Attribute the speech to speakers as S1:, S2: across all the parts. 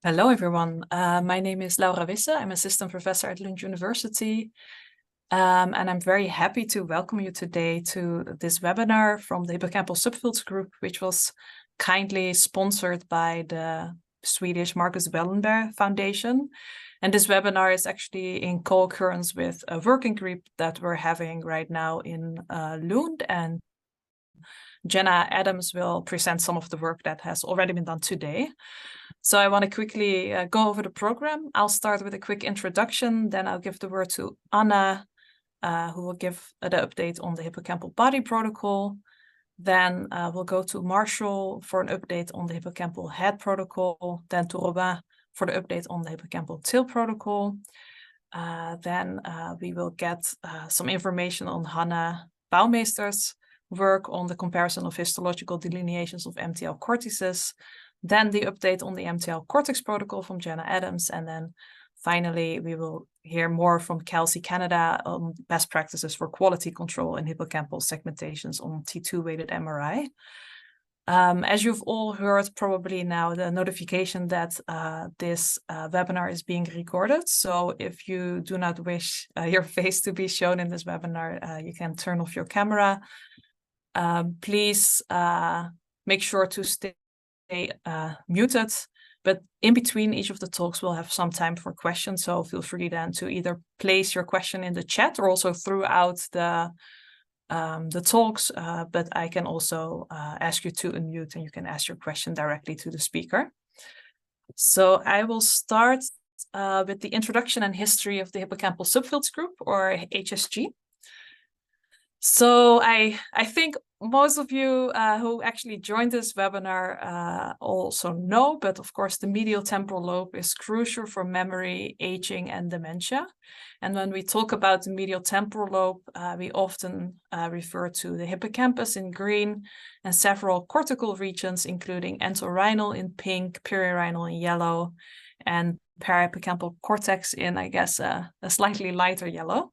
S1: Hello, everyone. My name is Wisse. I'm assistant professor at Lund University. And I'm very happy to welcome you today to this webinar from the Hippocampal Subfields Group, which was kindly sponsored by the Swedish Marcus Wallenberg Foundation. And this webinar is actually in co-occurrence with a working group that we're having right now in Lund, and Jenna Adams will present some of the work that has already been done today. So I want to quickly go over the program. I'll start with a quick introduction, then I'll give the word to Anna, who will give the update on the hippocampal body protocol. Then we'll go to Marshall for an update on the hippocampal head protocol, then to Robin for the update on the hippocampal tail protocol. Then we will get some information on Hannah Baumeister's work on the comparison of histological delineations of MTL cortices, then the update on the MTL cortex protocol from Jenna Adams, and then finally we will hear more from Kelsey Canada on best practices for quality control in hippocampal segmentations on T2-weighted MRI. As you've all heard probably now, the notification that this webinar is being recorded. So if you do not wish your face to be shown in this webinar, you can turn off your camera. Please make sure to stay muted, but in between each of the talks we'll have some time for questions, so feel free then to either place your question in the chat or also throughout the talks, but I can also ask you to unmute and you can ask your question directly to the speaker. So I will start with the introduction and history of the Hippocampal Subfields Group, or HSG. So I think most of you who actually joined this webinar also know, but of course the medial temporal lobe is crucial for memory, aging, and dementia. And when we talk about the medial temporal lobe, we often refer to the hippocampus in green and several cortical regions, including entorhinal in pink, perirhinal in yellow, and parahippocampal cortex in, I guess, a slightly lighter yellow.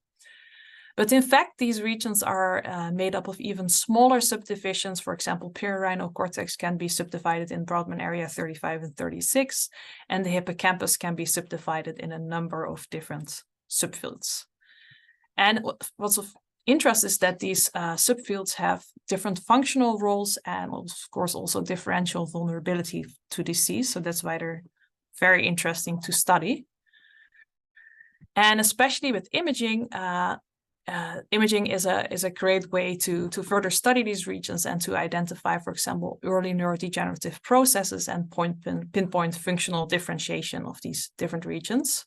S1: But in fact, these regions are made up of even smaller subdivisions. For example, perirhinal cortex can be subdivided in Brodmann area 35 and 36, and the hippocampus can be subdivided in a number of different subfields. And what's of interest is that these subfields have different functional roles and, of course, also differential vulnerability to disease. So that's why they're very interesting to study. And especially with imaging, imaging is a great way to further study these regions and to identify, for example, early neurodegenerative processes and pinpoint functional differentiation of these different regions.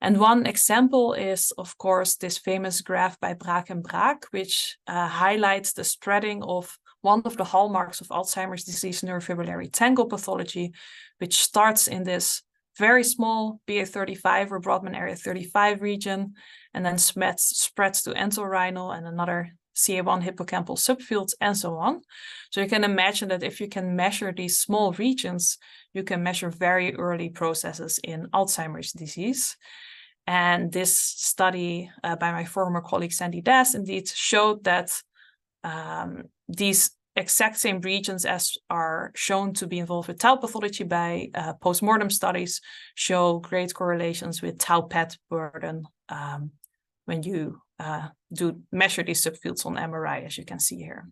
S1: And one example is, of course, this famous graph by Braak and Braak, which highlights the spreading of one of the hallmarks of Alzheimer's disease neurofibrillary tangle pathology, which starts in this very small BA35 or Brodmann area 35 region, and then spreads to entorhinal and another CA1 hippocampal subfields and so on. So you can imagine that if you can measure these small regions, you can measure very early processes in Alzheimer's disease. And this study by my former colleague Sandy Das indeed showed that these exact same regions as are shown to be involved with tau pathology by post-mortem studies show great correlations with tau PET burden when you do measure these subfields on MRI, as you can see here.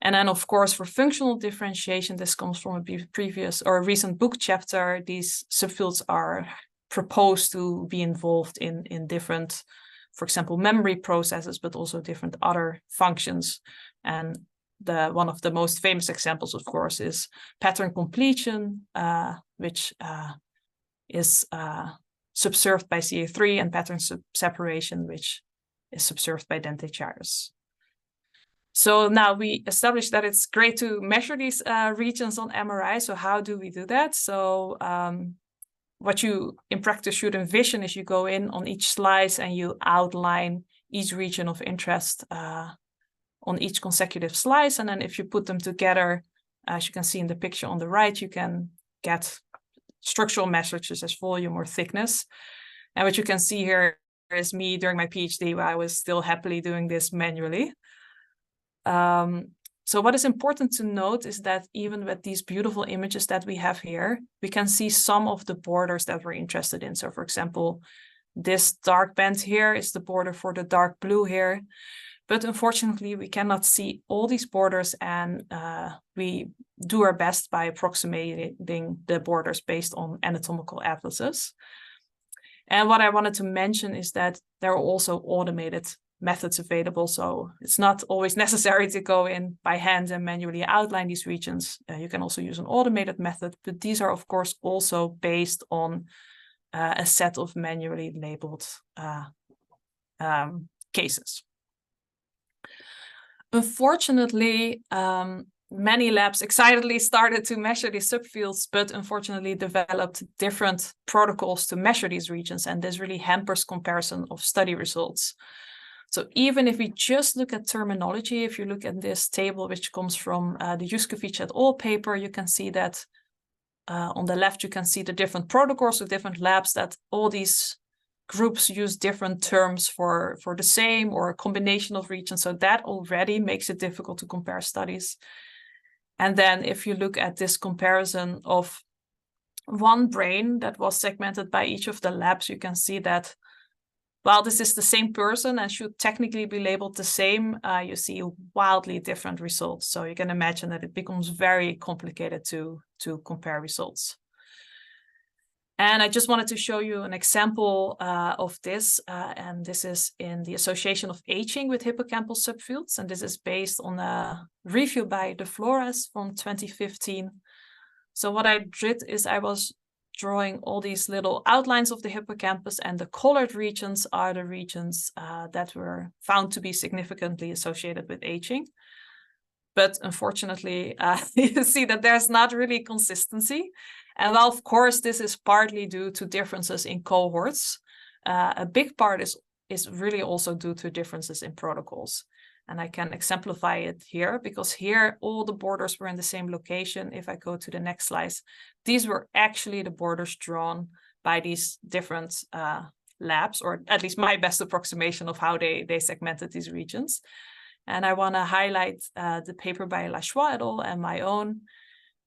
S1: And then, of course, for functional differentiation, this comes from a previous or a recent book chapter. These subfields are proposed to be involved in different, for example, memory processes, but also different other functions. And one of the most famous examples, of course, is pattern completion, which is subserved by CA3, and pattern separation, which is subserved by dentate gyrus. So now we established that it's great to measure these regions on MRI. So how do we do that? So what you in practice should envision is you go in on each slice and you outline each region of interest on each consecutive slice. And then if you put them together, as you can see in the picture on the right, you can get structural measures such as volume or thickness. And what you can see here is me during my PhD, where I was still happily doing this manually. So what is important to note is that even with these beautiful images that we have here, we can see some of the borders that we're interested in. So for example, this dark band here is the border for the dark blue here. But unfortunately, we cannot see all these borders, and we do our best by approximating the borders based on anatomical atlases. And what I wanted to mention is that there are also automated methods available. So it's not always necessary to go in by hand and manually outline these regions. You can also use an automated method, but these are of course also based on a set of manually labeled cases. Unfortunately, many labs excitedly started to measure these subfields, but unfortunately developed different protocols to measure these regions, and this really hampers comparison of study results. So even if we just look at terminology, if you look at this table, which comes from the Juskovic et al. Paper, you can see that on the left, you can see the different protocols of different labs, that all these groups use different terms for the same or a combination of regions. So that already makes it difficult to compare studies. And then if you look at this comparison of one brain that was segmented by each of the labs, you can see that while this is the same person and should technically be labeled the same, you see wildly different results. So you can imagine that it becomes very complicated to compare results. And I just wanted to show you an example of this, and this is in the Association of Aging with Hippocampal Subfields, and this is based on a review by Flores from 2015. So what I did is I was drawing all these little outlines of the hippocampus, and the colored regions are the regions that were found to be significantly associated with aging. But unfortunately, you see that there's not really consistency. And well, of course, this is partly due to differences in cohorts. A big part is really also due to differences in protocols. And I can exemplify it here, because here all the borders were in the same location. If I go to the next slide, these were actually the borders drawn by these different labs, or at least my best approximation of how they segmented these regions. And I want to highlight the paper by Lachois et al. And my own.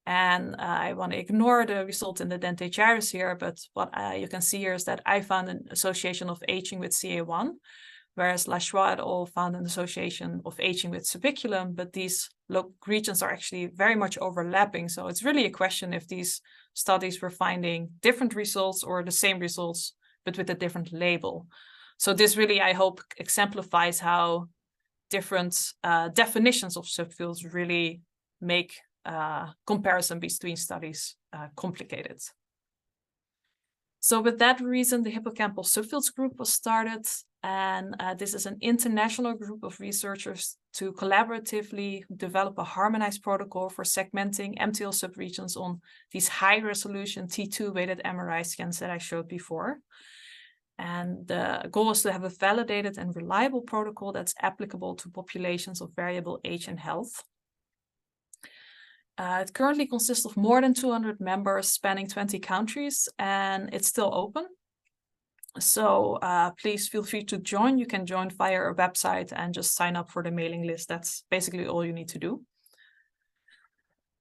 S1: And I want to ignore the result in the dentate gyrus here, but what you can see here is that I found an association of aging with CA1, whereas Lachois et al. Found an association of aging with subiculum, but these regions are actually very much overlapping. So it's really a question if these studies were finding different results or the same results, but with a different label. So this really, I hope, exemplifies how different definitions of subfields really make comparison between studies complicated. So with that reason, the Hippocampal Subfields Group was started, and this is an international group of researchers to collaboratively develop a harmonized protocol for segmenting MTL subregions on these high-resolution T2-weighted MRI scans that I showed before. And the goal is to have a validated and reliable protocol that's applicable to populations of variable age and health. It currently consists of more than 200 members spanning 20 countries, and it's still open. So please feel free to join. You can join via our website and just sign up for the mailing list. That's basically all you need to do.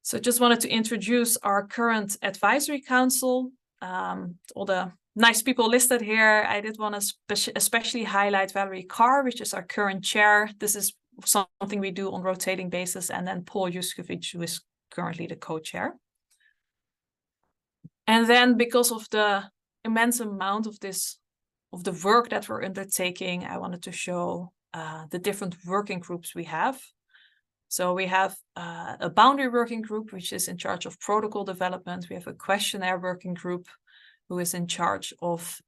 S1: So just wanted to introduce our current advisory council, all the nice people listed here. I did want to especially highlight Valerie Carr, which is our current chair. This is something we do on a rotating basis, and then Paul Juskovic, who is currently the co-chair. And then because of the immense amount of the work that we're undertaking, I wanted to show the different working groups we have. So we have a boundary working group, which is in charge of protocol development. We have a questionnaire working group who is in charge of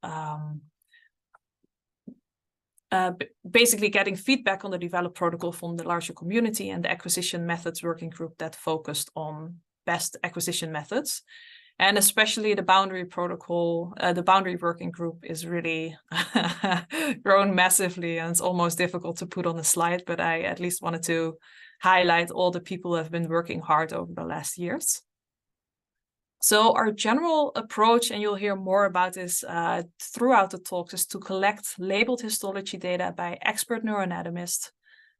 S1: basically getting feedback on the developed protocol from the larger community, and the acquisition methods working group that focused on best acquisition methods. And especially the boundary protocol, the boundary working group is really grown massively, and it's almost difficult to put on a slide, but I at least wanted to highlight all the people who have been working hard over the last years. So our general approach, and you'll hear more about this throughout the talks, is to collect labeled histology data by expert neuroanatomists,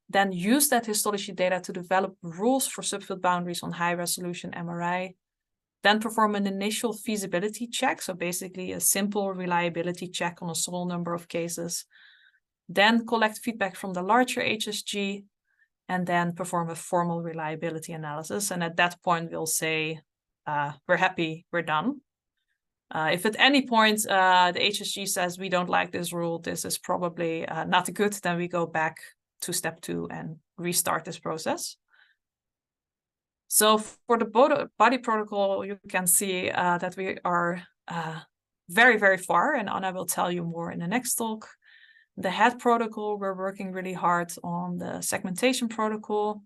S1: then use that histology data to develop rules for subfield boundaries on high-resolution MRI, then perform an initial feasibility check, so basically a simple reliability check on a small number of cases, then collect feedback from the larger HSG, and then perform a formal reliability analysis. And at that point, we'll say, we're happy, we're done. If at any point the HSG says we don't like this rule, this is probably not good, then we go back to step 2 and restart this process. So for the body protocol, you can see that we are very, very far, and Anna will tell you more in the next talk. The head protocol, we're working really hard on the segmentation protocol.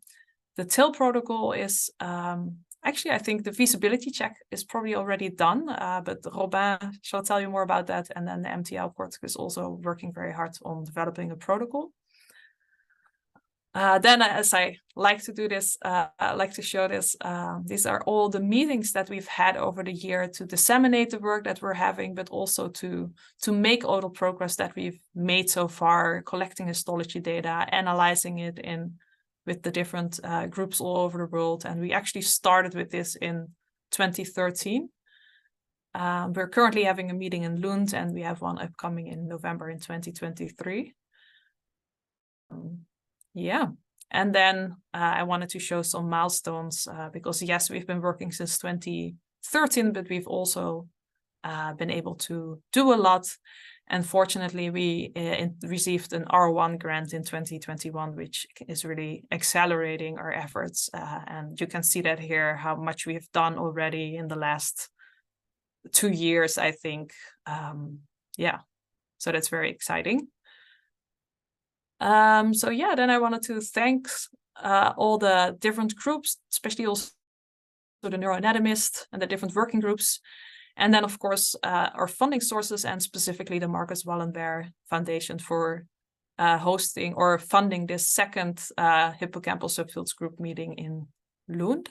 S1: The tail protocol is, actually, I think the feasibility check is probably already done, but Robin shall tell you more about that. And then the MTL cortex is also working very hard on developing a protocol. Then, as I like to do this, I like to show this, these are all the meetings that we've had over the year to disseminate the work that we're having, but also to make all the progress that we've made so far, collecting histology data, analyzing it with the different groups all over the world. And we actually started with this in 2013. We're currently having a meeting in Lund, and we have one upcoming in November in 2023. Yeah, and then I wanted to show some milestones because yes, we've been working since 2013, but we've also been able to do a lot. And fortunately, we received an R1 grant in 2021, which is really accelerating our efforts. And you can see that here, how much we have done already in the last 2 years, I think. Yeah, so that's very exciting. So yeah, then I wanted to thank all the different groups, especially also the neuroanatomists and the different working groups. And then, of course, our funding sources, and specifically the Marcus Wallenberg Foundation for hosting or funding this second Hippocampal Subfields Group meeting in Lund.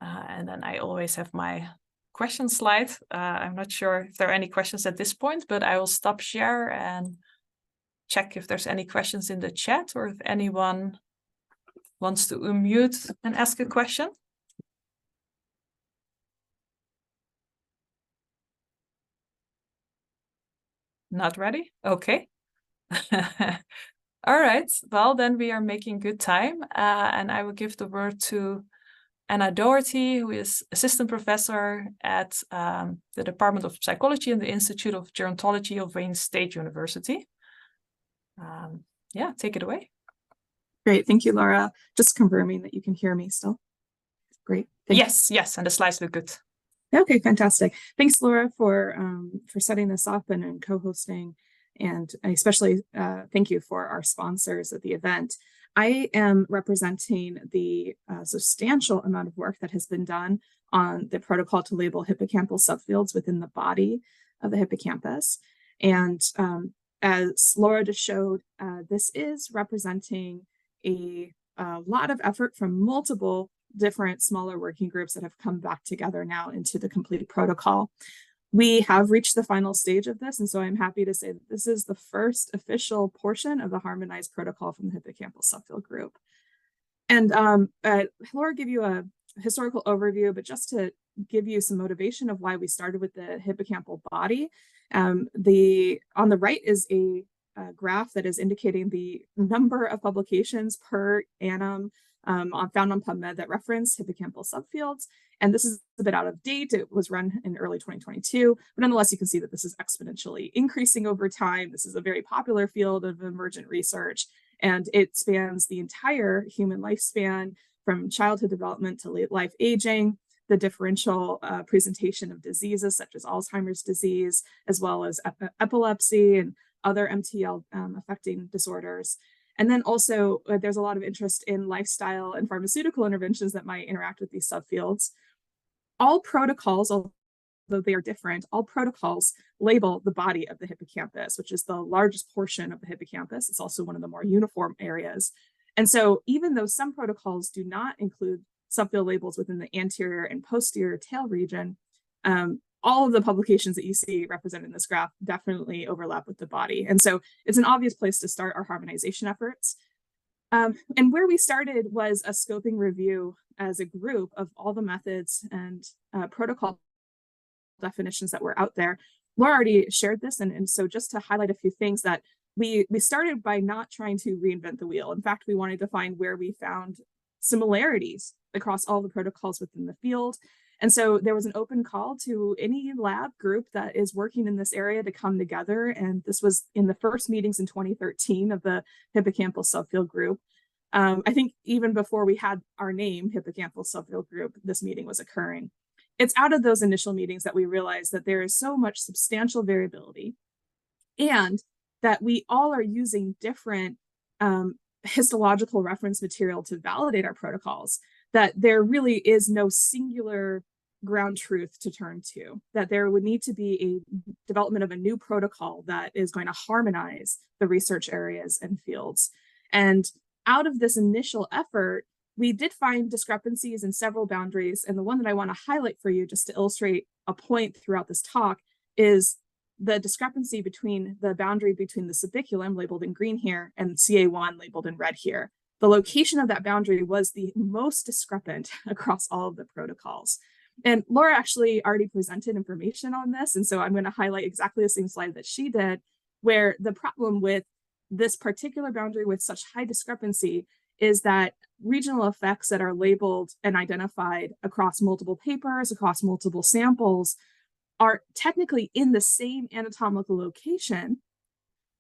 S1: And then I always have my question slide. I'm not sure if there are any questions at this point, but I will stop share and check if there's any questions in the chat, or if anyone wants to unmute and ask a question. Not ready? Okay. All right. Well, then we are making good time. And I will give the word to Anna Daugherty, who is assistant professor at the Department of Psychology and the Institute of Gerontology of Wayne State University. Yeah, take it away.
S2: Great. Thank you, Laura. Just confirming that you can hear me still. Great.
S1: Yes, and the slides look good.
S2: Okay, fantastic. Thanks, Laura, for setting this up and co-hosting. And especially thank you for our sponsors at the event. I am representing the substantial amount of work that has been done on the protocol to label hippocampal subfields within the body of the hippocampus. And as Laura just showed, this is representing a lot of effort from multiple different smaller working groups that have come back together now into the complete protocol. We have reached the final stage of this, and so I'm happy to say that this is the first official portion of the harmonized protocol from the Hippocampal Subfield Group. And Laura gave you a historical overview, but just to give you some motivation of why we started with the hippocampal body, on the right is a graph that is indicating the number of publications per annum found on PubMed that reference hippocampal subfields. And this is a bit out of date. It was run in early 2022, but nonetheless, you can see that this is exponentially increasing over time. This is a very popular field of emergent research, and it spans the entire human lifespan from childhood development to late life aging, the differential presentation of diseases such as Alzheimer's disease, as well as epilepsy and other MTL affecting disorders. And then also there's a lot of interest in lifestyle and pharmaceutical interventions that might interact with these subfields. All protocols, although they are different, all protocols label the body of the hippocampus, which is the largest portion of the hippocampus. It's also one of the more uniform areas. And so even though some protocols do not include subfield labels within the anterior and posterior tail region, all of the publications that you see represented in this graph definitely overlap with the body. And so it's an obvious place to start our harmonization efforts. And where we started was a scoping review as a group of all the methods and protocol definitions that were out there. Laura already shared this, and so just to highlight a few things that we started by not trying to reinvent the wheel. In fact, we wanted to find where we found similarities across all the protocols within the field. And so there was an open call to any lab group that is working in this area to come together. And this was in the first meetings in 2013 of the Hippocampal Subfield Group. I think even before we had our name, Hippocampal Subfield Group, this meeting was occurring. It's out of those initial meetings that we realized that there is so much substantial variability and that we all are using different histological reference material to validate our protocols, that there really is no singular ground truth to turn to, that there would need to be a development of a new protocol that is going to harmonize the research areas and fields. And out of this initial effort, we did find discrepancies in several boundaries. And the one that I want to highlight for you, just to illustrate a point throughout this talk, is the discrepancy between the boundary between the subiculum, labeled in green here, and CA1, labeled in red here. The location of that boundary was the most discrepant across all of the protocols. And Laura actually already presented information on this. And so I'm going to highlight exactly the same slide that she did, where the problem with this particular boundary with such high discrepancy is that regional effects that are labeled and identified across multiple papers, across multiple samples, are technically in the same anatomical location,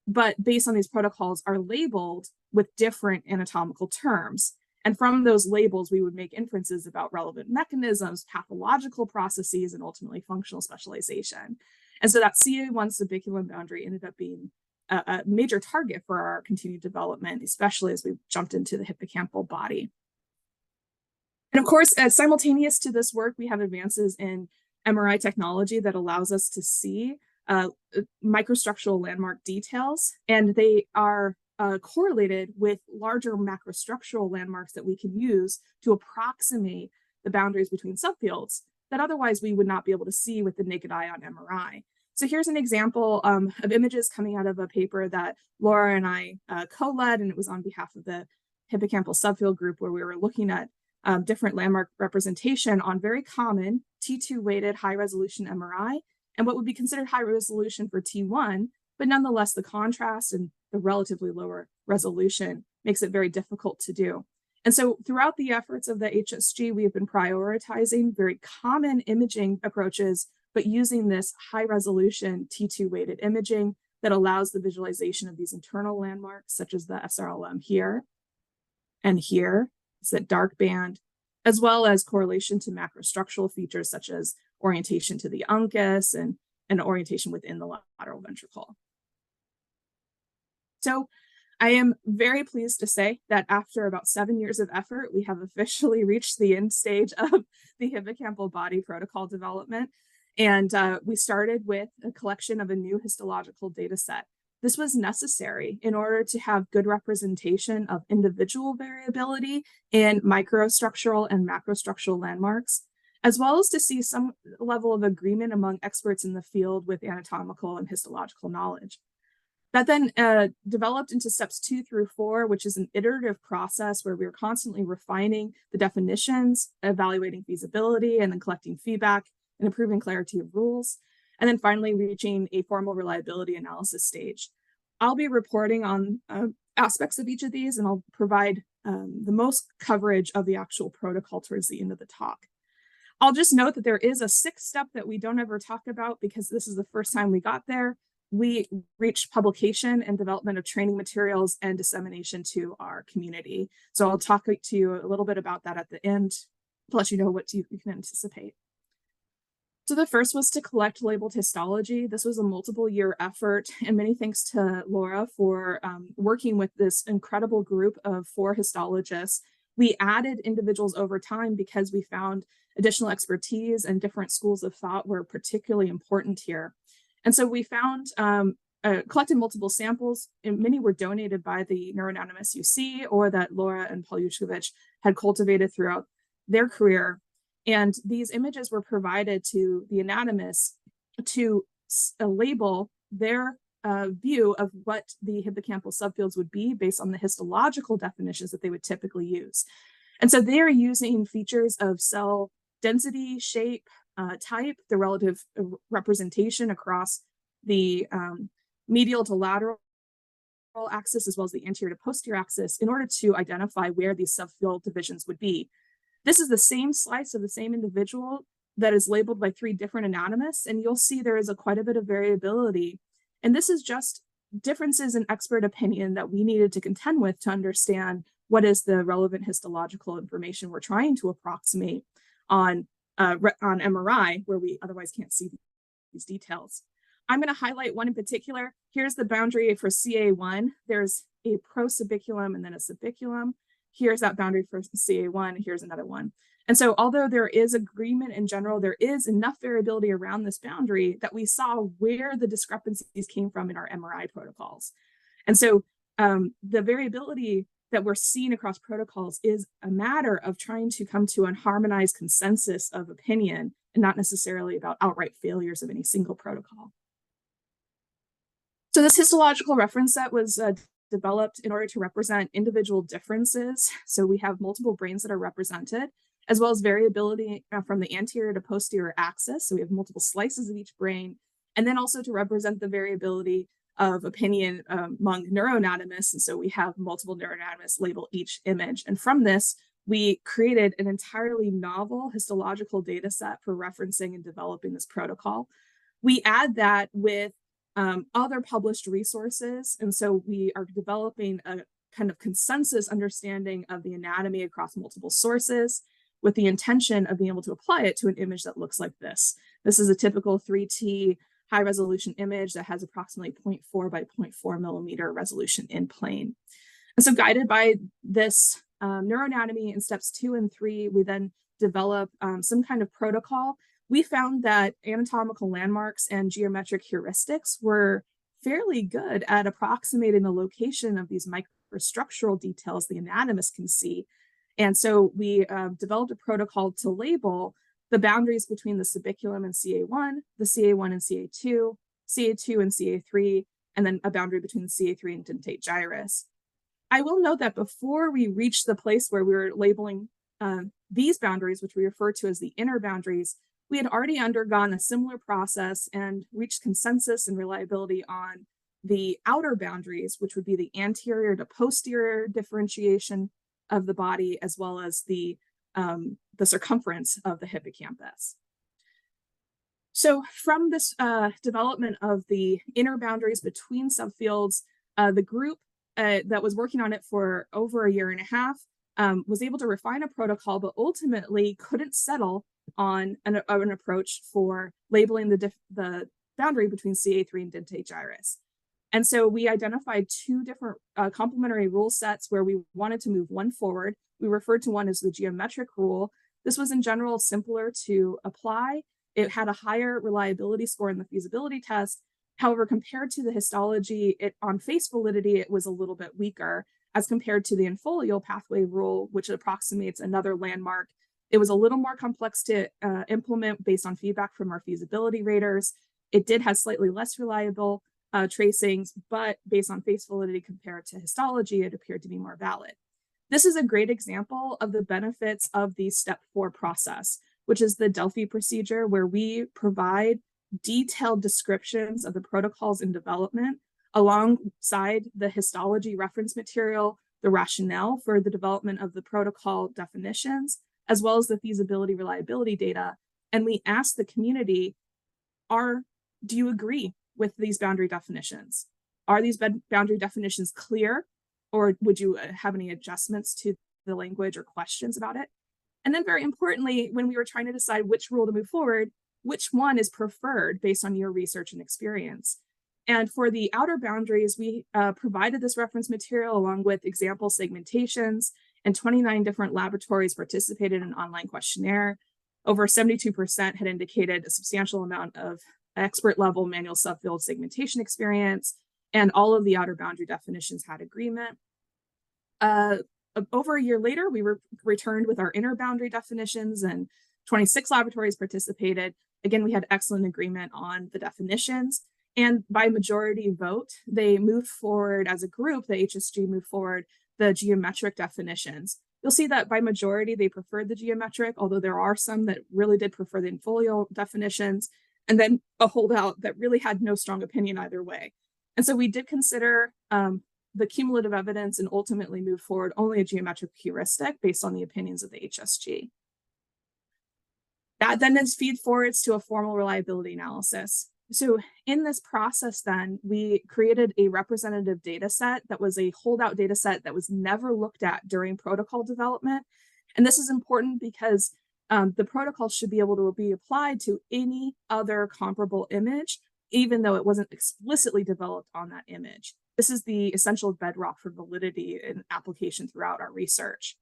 S2: but based on these protocols are labeled with different anatomical terms. And from those labels, we would make inferences about relevant mechanisms, pathological processes, and ultimately functional specialization. And so that CA1 subiculum boundary ended up being a major target for our continued development, especially as we jumped into the hippocampal body. And of course, simultaneous to this work, we have advances in MRI technology that allows us to see microstructural landmark details, and they are correlated with larger macrostructural landmarks that we can use to approximate the boundaries between subfields that otherwise we would not be able to see with the naked eye on MRI. So here's an example of images coming out of a paper that Laura and I co-led, and it was on behalf of the Hippocampal Subfield Group, where we were looking at different landmark representation on very common T2-weighted high-resolution MRI and what would be considered high resolution for T1, but nonetheless, the contrast and the relatively lower resolution makes it very difficult to do. And so throughout the efforts of the HSG, we have been prioritizing very common imaging approaches, but using this high resolution T2-weighted imaging that allows the visualization of these internal landmarks, such as the SRLM here and here. It's that dark band, as well as correlation to macrostructural features such as orientation to the uncus and orientation within the lateral ventricle. So I am very pleased to say that after about 7 years of effort, we have officially reached the end stage of the hippocampal body protocol development. And we started with a collection of a new histological data set. This was necessary in order to have good representation of individual variability in microstructural and macrostructural landmarks, as well as to see some level of agreement among experts in the field with anatomical and histological knowledge. That then developed into steps 2 through 4, which is an iterative process where we were constantly refining the definitions, evaluating feasibility, and then collecting feedback and improving clarity of rules, and then finally reaching a formal reliability analysis stage. I'll be reporting on aspects of each of these, and I'll provide the most coverage of the actual protocol towards the end of the talk. I'll just note that there is a 6th step that we don't ever talk about because this is the first time we got there. We reached publication and development of training materials and dissemination to our community. So I'll talk to you a little bit about that at the end to let you know what you can anticipate. So the first was to collect labeled histology. This was a multiple-year effort, and many thanks to Laura for working with this incredible group of 4 histologists. We added individuals over time because we found additional expertise and different schools of thought were particularly important here. And so we found, collected multiple samples, and many were donated by the neuroanatomists UC or that Laura and Paul Yushkovich had cultivated throughout their career. And these images were provided to the anatomists to label their view of what the hippocampal subfields would be based on the histological definitions that they would typically use. And so they are using features of cell density, shape, type, the relative representation across the medial to lateral axis, as well as the anterior to posterior axis, in order to identify where these subfield divisions would be. This is the same slice of the same individual that is labeled by 3 different anatomists, and you'll see there is quite a bit of variability. And this is just differences in expert opinion that we needed to contend with to understand what is the relevant histological information we're trying to approximate on MRI, where we otherwise can't see these details. I'm going to highlight one in particular. Here's the boundary for CA1. There's a prosubiculum and then a subiculum. Here's that boundary for CA1. Here's another one. And so although there is agreement in general, there is enough variability around this boundary that we saw where the discrepancies came from in our MRI protocols. And so the variability that we're seeing across protocols is a matter of trying to come to a harmonized consensus of opinion and not necessarily about outright failures of any single protocol. So this histological reference set was developed in order to represent individual differences. So we have multiple brains that are represented, as well as variability from the anterior to posterior axis. So we have multiple slices of each brain, and then also to represent the variability of opinion among neuroanatomists. And so we have multiple neuroanatomists label each image. And from this, we created an entirely novel histological data set for referencing and developing this protocol. We add that with other published resources. And so we are developing a kind of consensus understanding of the anatomy across multiple sources with the intention of being able to apply it to an image that looks like this. This is a typical 3T high resolution image that has approximately 0.4 by 0.4 millimeter resolution in plane. And so guided by this neuroanatomy in steps 2 and 3, we then develop some kind of protocol. We found that anatomical landmarks and geometric heuristics were fairly good at approximating the location of these microstructural details the anatomist can see. And so we developed a protocol to label the boundaries between the subiculum and CA1, the CA1 and CA2, CA2 and CA3, and then a boundary between the CA3 and dentate gyrus. I will note that before we reached the place where we were labeling these boundaries, which we refer to as the inner boundaries, we had already undergone a similar process and reached consensus and reliability on the outer boundaries, which would be the anterior to posterior differentiation of the body, as well as the circumference of the hippocampus. So from this development of the inner boundaries between subfields, the group that was working on it for over a year and a half was able to refine a protocol, but ultimately couldn't settle on an approach for labeling the boundary between CA3 and dentate gyrus. And so we identified 2 different complementary rule sets where we wanted to move one forward. We referred to one as the geometric rule. This was in general simpler to apply. It had a higher reliability score in the feasibility test. However, compared to the histology, on face validity, it was a little bit weaker as compared to the infolial pathway rule, which approximates another landmark. It was a little more complex to implement based on feedback from our feasibility raters. It did have slightly less reliable tracings, but based on face validity compared to histology, it appeared to be more valid. This is a great example of the benefits of the step 4 process, which is the Delphi procedure, where we provide detailed descriptions of the protocols in development alongside the histology reference material, the rationale for the development of the protocol definitions, as well as the feasibility reliability data. And we ask the community, do you agree with these boundary definitions? Are these boundary definitions clear, or would you have any adjustments to the language or questions about it? And then very importantly, when we were trying to decide which rule to move forward, which one is preferred based on your research and experience? And for the outer boundaries, we provided this reference material along with example segmentations, and 29 different laboratories participated in an online questionnaire. Over 72% had indicated a substantial amount of expert level manual subfield segmentation experience, and all of the outer boundary definitions had agreement. Over a year later, we returned with our inner boundary definitions, and 26 laboratories participated. Again, we had excellent agreement on the definitions, And by majority vote, they moved forward as a group, the HSG moved forward the geometric definitions. You'll see that by majority, they preferred the geometric, although there are some that really did prefer the in-folio definitions, and then a holdout that really had no strong opinion either way. And so we did consider the cumulative evidence and ultimately move forward only a geometric heuristic based on the opinions of the HSG. That then is feed forwards to a formal reliability analysis. So in this process, then we created a representative data set that was a holdout data set that was never looked at during protocol development. And this is important because the protocol should be able to be applied to any other comparable image, even though it wasn't explicitly developed on that image. This is the essential bedrock for validity in application throughout our research.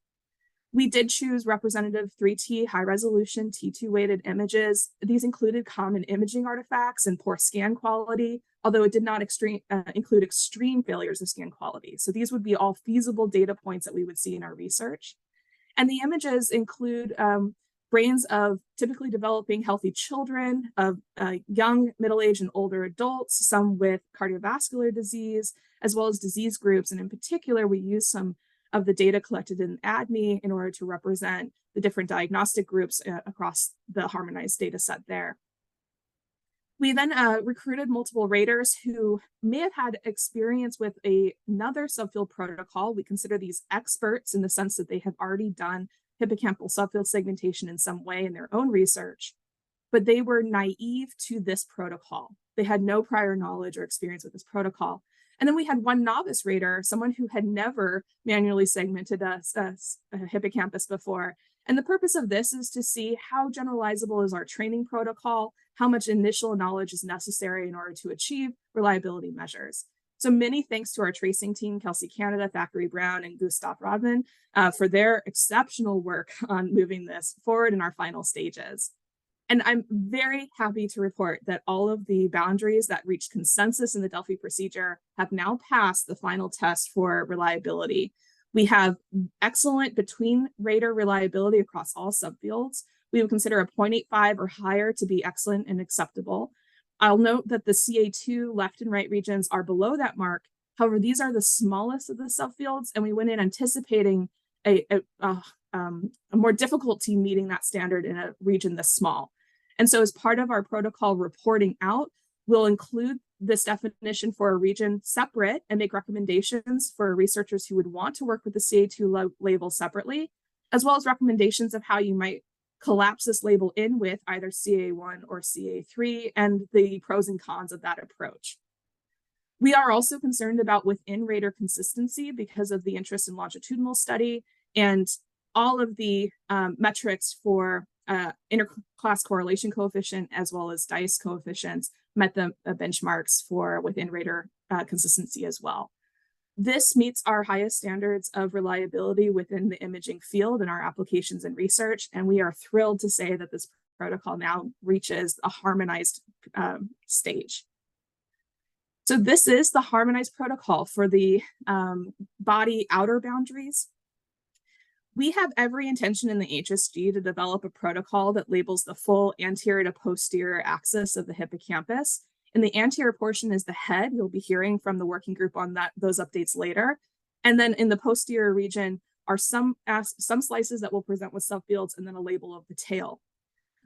S2: We did choose representative 3T high resolution T2 weighted images. These included common imaging artifacts and poor scan quality, although it did not include extreme failures of scan quality. So these would be all feasible data points that we would see in our research. And the images include brains of typically developing healthy children, of young, middle-aged, and older adults, some with cardiovascular disease, as well as disease groups. And in particular, we use some of the data collected in ADME in order to represent the different diagnostic groups across the harmonized data set there. We then recruited multiple raters who may have had experience with another subfield protocol. We consider these experts in the sense that they have already done hippocampal subfield segmentation in some way in their own research, but they were naive to this protocol. They had no prior knowledge or experience with this protocol. And then we had one novice rater, someone who had never manually segmented a hippocampus before. And the purpose of this is to see how generalizable is our training protocol, how much initial knowledge is necessary in order to achieve reliability measures. So many thanks to our tracing team, Kelsey Canada, Thackeray Brown, and Gustav Rodman, for their exceptional work on moving this forward in our final stages. And I'm very happy to report that all of the boundaries that reached consensus in the Delphi procedure have now passed the final test for reliability. We have excellent between rater reliability across all subfields. We would consider a 0.85 or higher to be excellent and acceptable. I'll note that the CA2 left and right regions are below that mark. However, these are the smallest of the subfields, and we went in anticipating a more difficulty meeting that standard in a region this small. And so as part of our protocol reporting out, we'll include this definition for a region separate and make recommendations for researchers who would want to work with the CA2 label separately, as well as recommendations of how you might collapse this label in with either CA1 or CA3 and the pros and cons of that approach. We are also concerned about within rater consistency because of the interest in longitudinal study, and all of the metrics for interclass correlation coefficient as well as DICE coefficients met the benchmarks for within rater consistency as well. This meets our highest standards of reliability within the imaging field in our applications and research, and we are thrilled to say that this protocol now reaches a harmonized stage. So this is the harmonized protocol for the body outer boundaries. We have every intention in the HSG to develop a protocol that labels the full anterior to posterior axis of the hippocampus. And the anterior portion is the head. You'll be hearing from the working group on those updates later. And then in the posterior region are some slices that will present with subfields and then a label of the tail.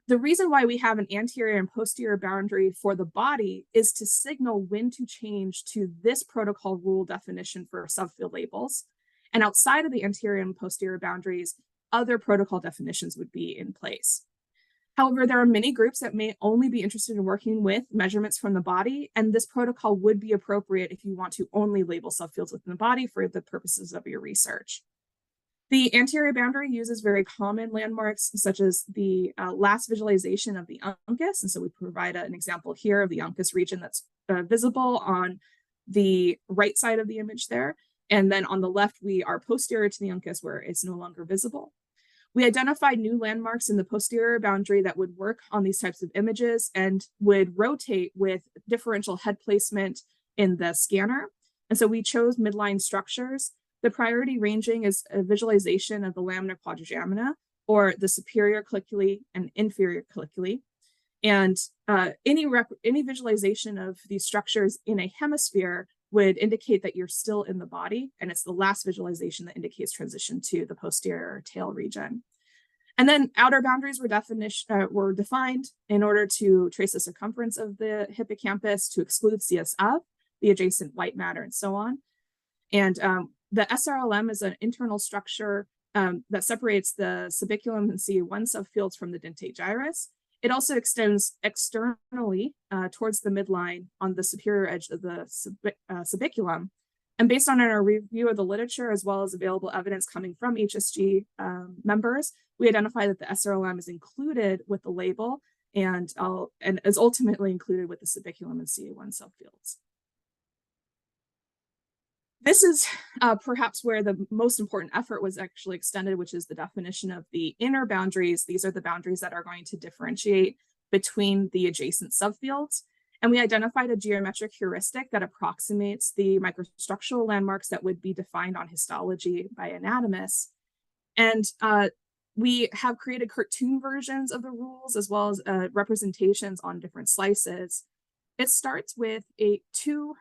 S2: The reason why we have an anterior and posterior boundary for the body is to signal when to change to this protocol rule definition for subfield labels. And outside of the anterior and posterior boundaries, other protocol definitions would be in place. However, there are many groups that may only be interested in working with measurements from the body, and this protocol would be appropriate if you want to only label subfields within the body for the purposes of your research. The anterior boundary uses very common landmarks, such as the last visualization of the uncus. And so we provide an example here of the uncus region that's visible on the right side of the image there. And then on the left, we are posterior to the uncus where it's no longer visible. We identified new landmarks in the posterior boundary that would work on these types of images and would rotate with differential head placement in the scanner. And so we chose midline structures. The priority ranging is a visualization of the lamina quadrigemina, or the superior colliculi and inferior colliculi. And any visualization of these structures in a hemisphere would indicate that you're still in the body, and it's the last visualization that indicates transition to the posterior tail region. And then outer boundaries were defined in order to trace the circumference of the hippocampus, to exclude CSF, the adjacent white matter, and so on. And the SRLM is an internal structure that separates the subiculum and CA1 subfields from the dentate gyrus. It also extends externally towards the midline on the superior edge of the subiculum. And based on our review of the literature, as well as available evidence coming from HSG members, we identify that the SRLM is included with the label and is ultimately included with the subiculum and CA1 subfields. This is perhaps where the most important effort was actually extended, which is the definition of the inner boundaries. These are the boundaries that are going to differentiate between the adjacent subfields. And we identified a geometric heuristic that approximates the microstructural landmarks that would be defined on histology by anatomists. And we have created cartoon versions of the rules, as well as representations on different slices. It starts with two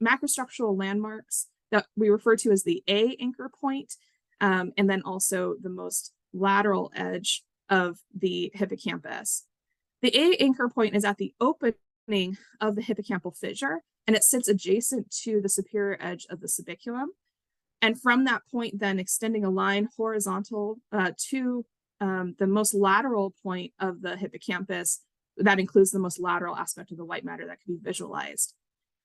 S2: macrostructural landmarks that we refer to as the A anchor point, and then also the most lateral edge of the hippocampus. The A anchor point is at the opening of the hippocampal fissure, and it sits adjacent to the superior edge of the subiculum. And from that point, then extending a line horizontal to the most lateral point of the hippocampus, that includes the most lateral aspect of the white matter that can be visualized.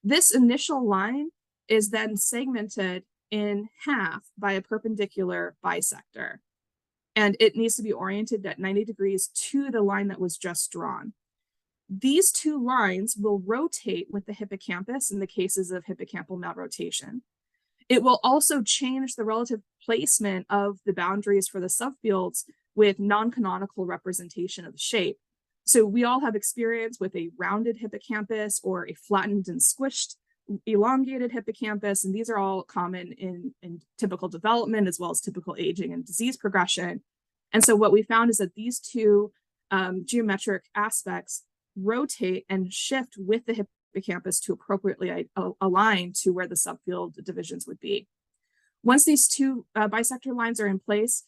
S2: This initial line is then segmented in half by a perpendicular bisector, and it needs to be oriented at 90 degrees to the line that was just drawn. These two lines will rotate with the hippocampus in the cases of hippocampal malrotation. It will also change the relative placement of the boundaries for the subfields with non-canonical representation of the shape. So we all have experience with a rounded hippocampus or a flattened and squished, elongated hippocampus, and these are all common in typical development as well as typical aging and disease progression. And so what we found is that these two geometric aspects rotate and shift with the hippocampus to appropriately align to where the subfield divisions would be. Once these two bisector lines are in place,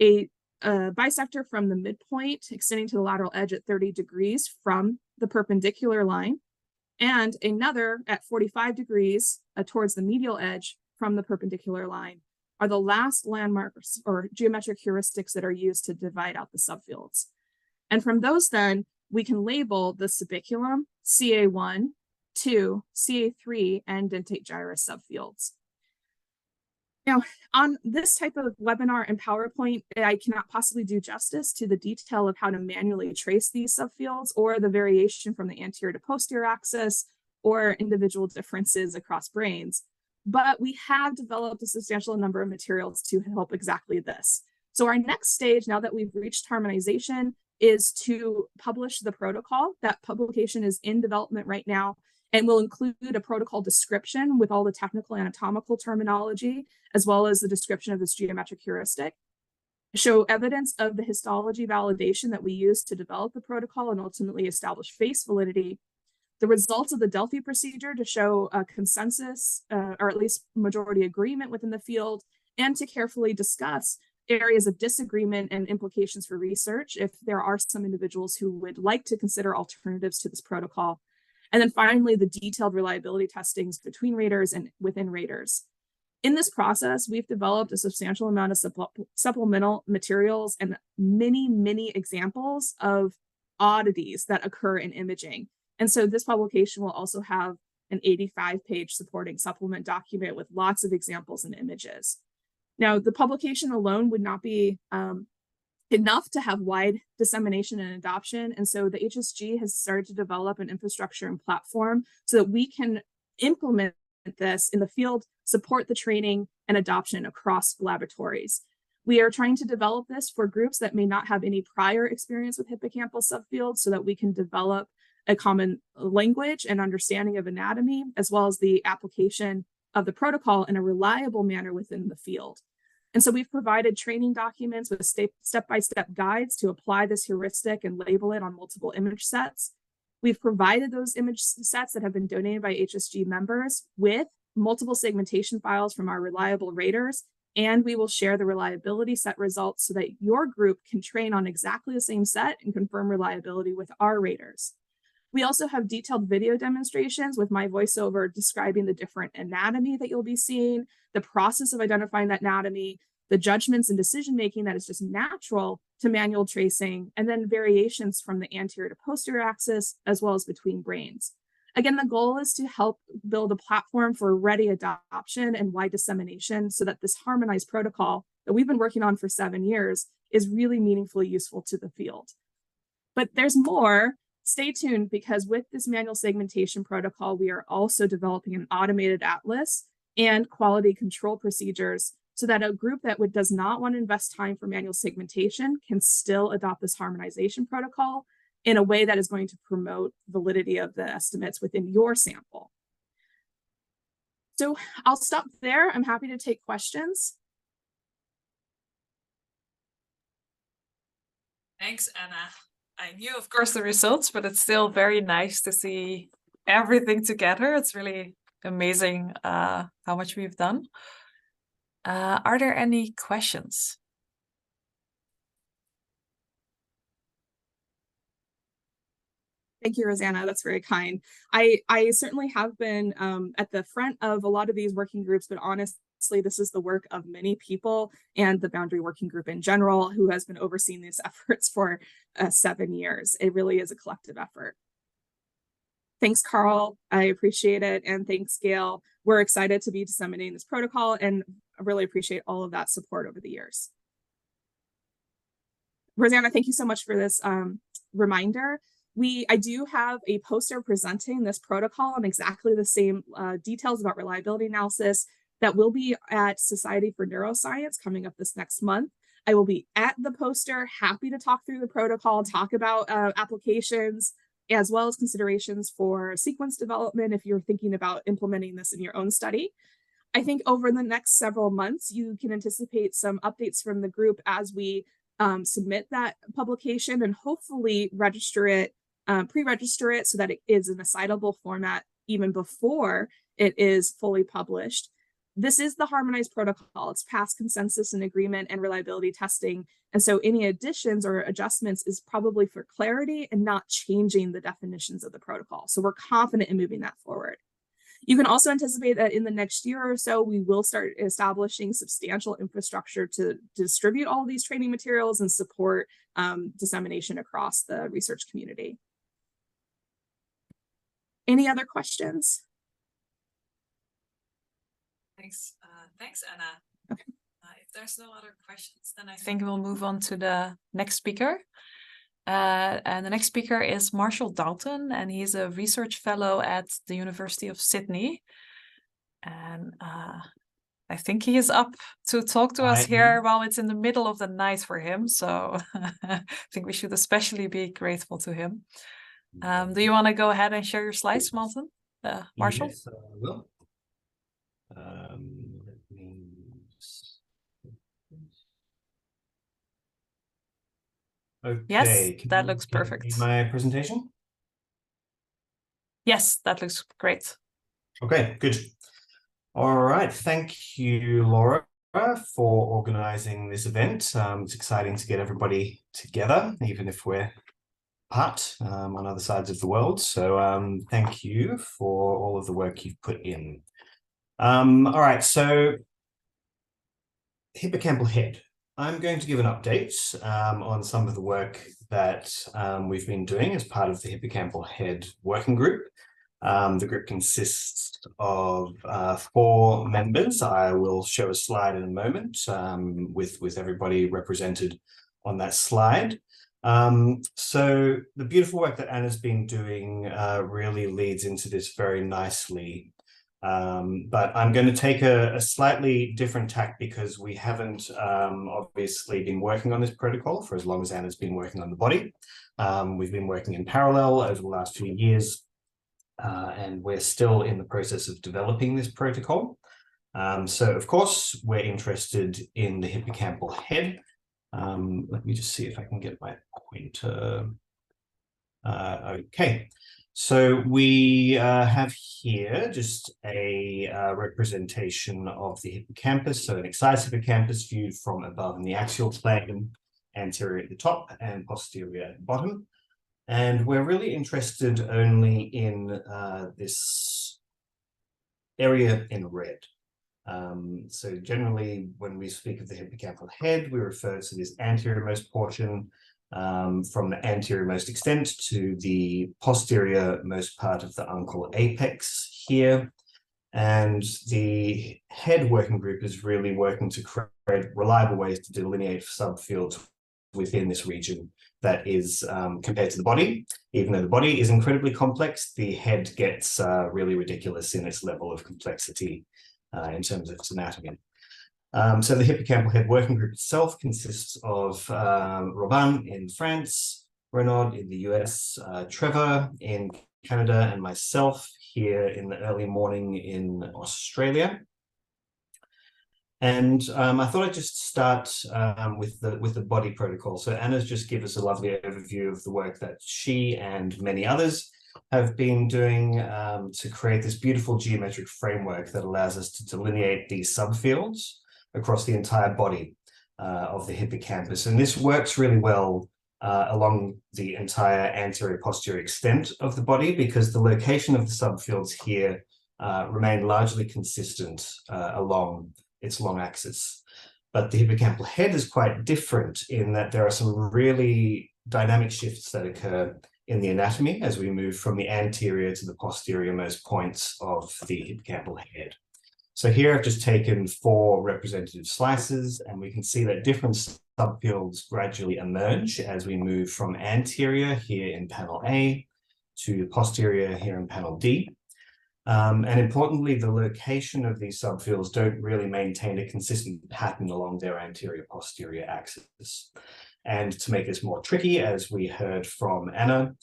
S2: a bisector from the midpoint extending to the lateral edge at 30 degrees from the perpendicular line, and another at 45 degrees towards the medial edge from the perpendicular line are the last landmarks or geometric heuristics that are used to divide out the subfields. And from those then, we can label the subiculum, CA1, 2, CA3, and dentate gyrus subfields. Now, on this type of webinar and PowerPoint, I cannot possibly do justice to the detail of how to manually trace these subfields or the variation from the anterior to posterior axis or individual differences across brains. But we have developed a substantial number of materials to help exactly this. So our next stage, now that we've reached harmonization, is to publish the protocol. That publication is in development right now and will include a protocol description with all the technical anatomical terminology, as well as the description of this geometric heuristic, show evidence of the histology validation that we use to develop the protocol and ultimately establish face validity, the results of the Delphi procedure to show a consensus or at least majority agreement within the field, and to carefully discuss areas of disagreement and implications for research if there are some individuals who would like to consider alternatives to this protocol. And then finally, the detailed reliability testings between raters and within raters. In this process, we've developed a substantial amount of supplemental materials and many examples of oddities that occur in imaging. And so this publication will also have an 85-page supporting supplement document with lots of examples and images. Now, the publication alone would not be enough to have wide dissemination and adoption. And so the HSG has started to develop an infrastructure and platform so that we can implement this in the field, support the training and adoption across laboratories. We are trying to develop this for groups that may not have any prior experience with hippocampal subfields so that we can develop a common language and understanding of anatomy, as well as the application of the protocol in a reliable manner within the field. And so we've provided training documents with step-by-step guides to apply this heuristic and label it on multiple image sets. We've provided those image sets that have been donated by HSG members with multiple segmentation files from our reliable raters, and we will share the reliability set results so that your group can train on exactly the same set and confirm reliability with our raters. We also have detailed video demonstrations with my voiceover describing the different anatomy that you'll be seeing, the process of identifying that anatomy, the judgments and decision-making that is just natural to manual tracing, and then variations from the anterior to posterior axis, as well as between brains. Again, the goal is to help build a platform for ready adoption and wide dissemination so that this harmonized protocol that we've been working on for 7 years is really meaningfully useful to the field. But there's more. Stay tuned, because with this manual segmentation protocol, we are also developing an automated atlas and quality control procedures so that a group that does not want to invest time for manual segmentation can still adopt this harmonization protocol in a way that is going to promote validity of the estimates within your sample. So I'll stop there. I'm happy to take questions.
S1: Thanks, Anna. I knew, of course, the results, but it's still very nice to see everything together. It's really amazing how much we've done. Are there any questions?
S2: Thank you, Rosanna. That's very kind. I certainly have been at the front of a lot of these working groups, but honestly, this is the work of many people and the Boundary Working Group in general, who has been overseeing these efforts for 7 years. It really is a collective effort. Thanks, Carl. I appreciate it. And thanks, Gail. We're excited to be disseminating this protocol, and I really appreciate all of that support over the years. Rosanna, thank you so much for this reminder. I do have a poster presenting this protocol and exactly the same details about reliability analysis that will be at Society for Neuroscience coming up this next month. I will be at the poster, happy to talk through the protocol, talk about applications, as well as considerations for sequence development if you're thinking about implementing this in your own study. I think over the next several months, you can anticipate some updates from the group as we submit that publication and hopefully register it, pre-register it so that it is in a citable format even before it is fully published. This is the harmonized protocol. It's past consensus and agreement and reliability testing. And so any additions or adjustments is probably for clarity and not changing the definitions of the protocol. So we're confident in moving that forward. You can also anticipate that in the next year or so, we will start establishing substantial infrastructure to distribute all of these training materials and support dissemination across the research community. Any other questions?
S1: Thanks, Anna.
S2: Okay.
S1: If there's no other questions, then I think we'll move on to the next speaker. And the next speaker is Marshall Dalton, and he's a research fellow at the University of Sydney. And I think he is up to talk to us here while it's in the middle of the night for him. So I think we should especially be grateful to him. Do you want to go ahead and share your slides, Marshall?
S3: Yes, I will. Let me Okay.
S1: Yes, that looks perfect.
S3: My presentation?
S1: Yes, that looks great.
S3: Okay, good. All right. Thank you, Laura, for organizing this event. It's exciting to get everybody together, even if we're apart on other sides of the world. So thank you for all of the work you've put in. All right, so hippocampal head. I'm going to give an update on some of the work that we've been doing as part of the hippocampal head working group. The group consists of 4 members. I will show a slide in a moment with everybody represented on that slide. So the beautiful work that Anna's been doing really leads into this very nicely. But I'm going to take a slightly different tack because we haven't obviously been working on this protocol for as long as Anna's been working on the body. We've been working in parallel over the last few years, and we're still in the process of developing this protocol. So of course, we're interested in the hippocampal head. Let me just see if I can get my pointer. Okay, so we have here just a representation of the hippocampus, so an excised hippocampus viewed from above in the axial plane, anterior at the top and posterior at the bottom. And we're really interested only in this area in red. So generally, when we speak of the hippocampal head, we refer to this anterior-most portion from the anterior-most extent to the posterior-most part of the uncal apex here. And the head working group is really working to create reliable ways to delineate subfields within this region that is compared to the body. Even though the body is incredibly complex, the head gets really ridiculous in its level of complexity in terms of its anatomy. So the hippocampal head working group itself consists of Robin in France, Renaud in the US, Trevor in Canada, and myself here in the early morning in Australia. And I thought I'd just start with the body protocol. So Anna's just given us a lovely overview of the work that she and many others have been doing to create this beautiful geometric framework that allows us to delineate these subfields across the entire body of the hippocampus. And this works really well along the entire anterior posterior extent of the body, because the location of the subfields here remain largely consistent along its long axis. But the hippocampal head is quite different in that there are some really dynamic shifts that occur in the anatomy as we move from the anterior to the posterior most points of the hippocampal head. So here I've just taken 4 representative slices, and we can see that different subfields gradually emerge as we move from anterior here in panel A to posterior here in panel D. And importantly, the location of these subfields don't really maintain a consistent pattern along their anterior-posterior axis. And to make this more tricky, as we heard from Anna,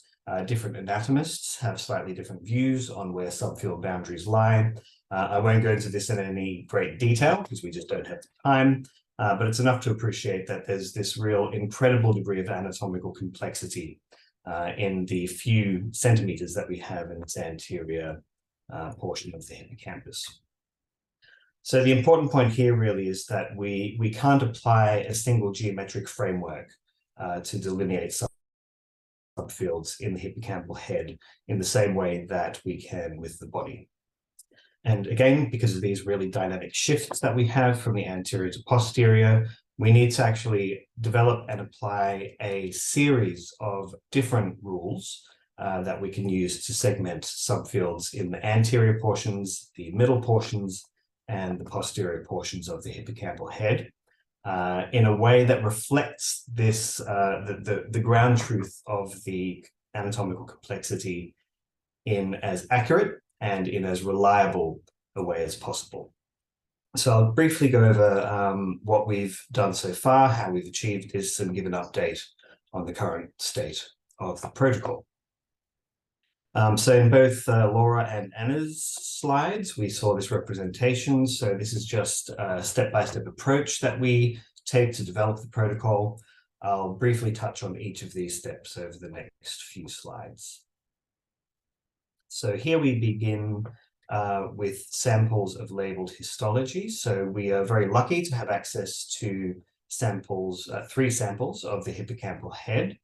S3: different anatomists have slightly different views on where subfield boundaries lie. I won't go into this in any great detail because we just don't have the time, but it's enough to appreciate that there's this real incredible degree of anatomical complexity in the few centimeters that we have in its anterior portion of the hippocampus. So the important point here really is that we can't apply a single geometric framework to delineate subfields in the hippocampal head in the same way that we can with the body. And again, because of these really dynamic shifts that we have from the anterior to posterior, we need to actually develop and apply a series of different rules that we can use to segment subfields in the anterior portions, the middle portions, and the posterior portions of the hippocampal head in a way that reflects this, the ground truth of the anatomical complexity in as accurate and in as reliable a way as possible. So I'll briefly go over what we've done so far, how we've achieved this, and give an update on the current state of the protocol. So in both Laura and Anna's slides, we saw this representation. So this is just a step-by-step approach that we take to develop the protocol. I'll briefly touch on each of these steps over the next few slides. So here we begin with samples of labeled histology. So we are very lucky to have access to samples, 3 samples of the hippocampal head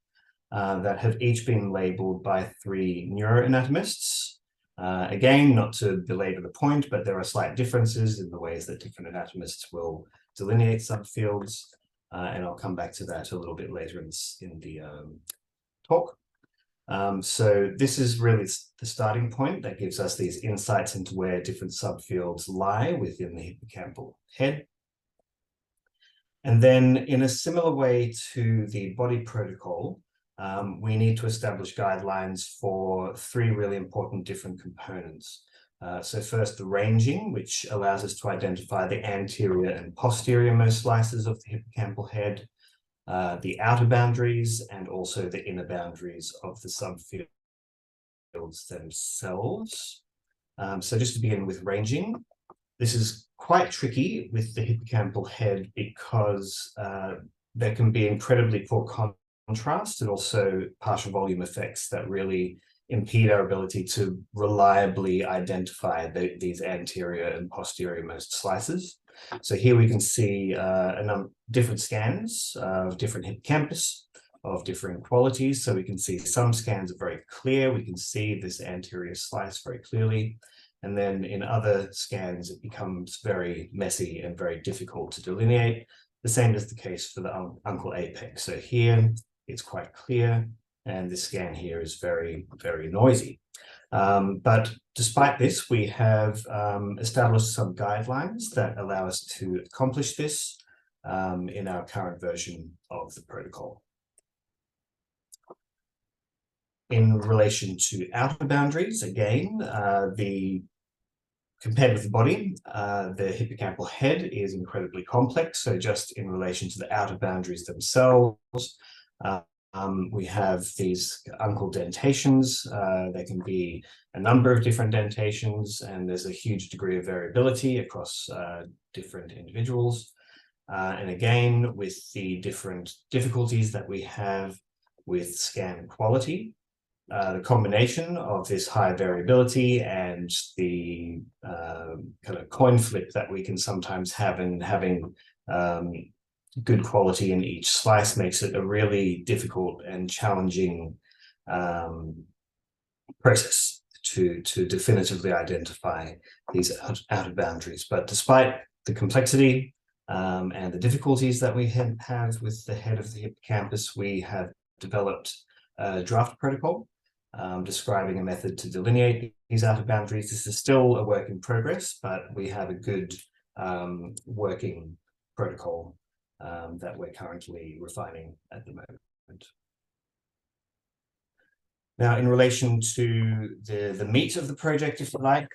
S3: that have each been labeled by 3 neuroanatomists. Again, not to belabor the point, but there are slight differences in the ways that different anatomists will delineate subfields, and I'll come back to that a little bit later in the talk. So this is really the starting point that gives us these insights into where different subfields lie within the hippocampal head. And then in a similar way to the body protocol, we need to establish guidelines for 3 really important different components. So first, the ranging, which allows us to identify the anterior and posterior most slices of the hippocampal head, the outer boundaries, and also the inner boundaries of the subfields themselves. So just to begin with ranging, this is quite tricky with the hippocampal head because there can be incredibly poor contrast and also partial volume effects that really impede our ability to reliably identify these anterior and posterior most slices. So here we can see different scans of different hippocampus of different qualities. So we can see some scans are very clear. We can see this anterior slice very clearly. And then in other scans, it becomes very messy and very difficult to delineate. The same is the case for the uncal apex. So here it's quite clear, and this scan here is very, very noisy. But despite this, we have established some guidelines that allow us to accomplish this in our current version of the protocol. In relation to outer boundaries, again, compared with the body, the hippocampal head is incredibly complex. So just in relation to the outer boundaries themselves, we have these uncal dentations. There can be a number of different dentations, and there's a huge degree of variability across different individuals. And again, with the different difficulties that we have with scan quality, the combination of this high variability and the kind of coin flip that we can sometimes have in having good quality in each slice makes it a really difficult and challenging process to definitively identify these outer boundaries. But despite the complexity and the difficulties that we have with the head of the hippocampus, we have developed a draft protocol describing a method to delineate these outer boundaries. This is still a work in progress, but we have a good working protocol that we're currently refining at the moment. Now, in relation to the meat of the project, if you like,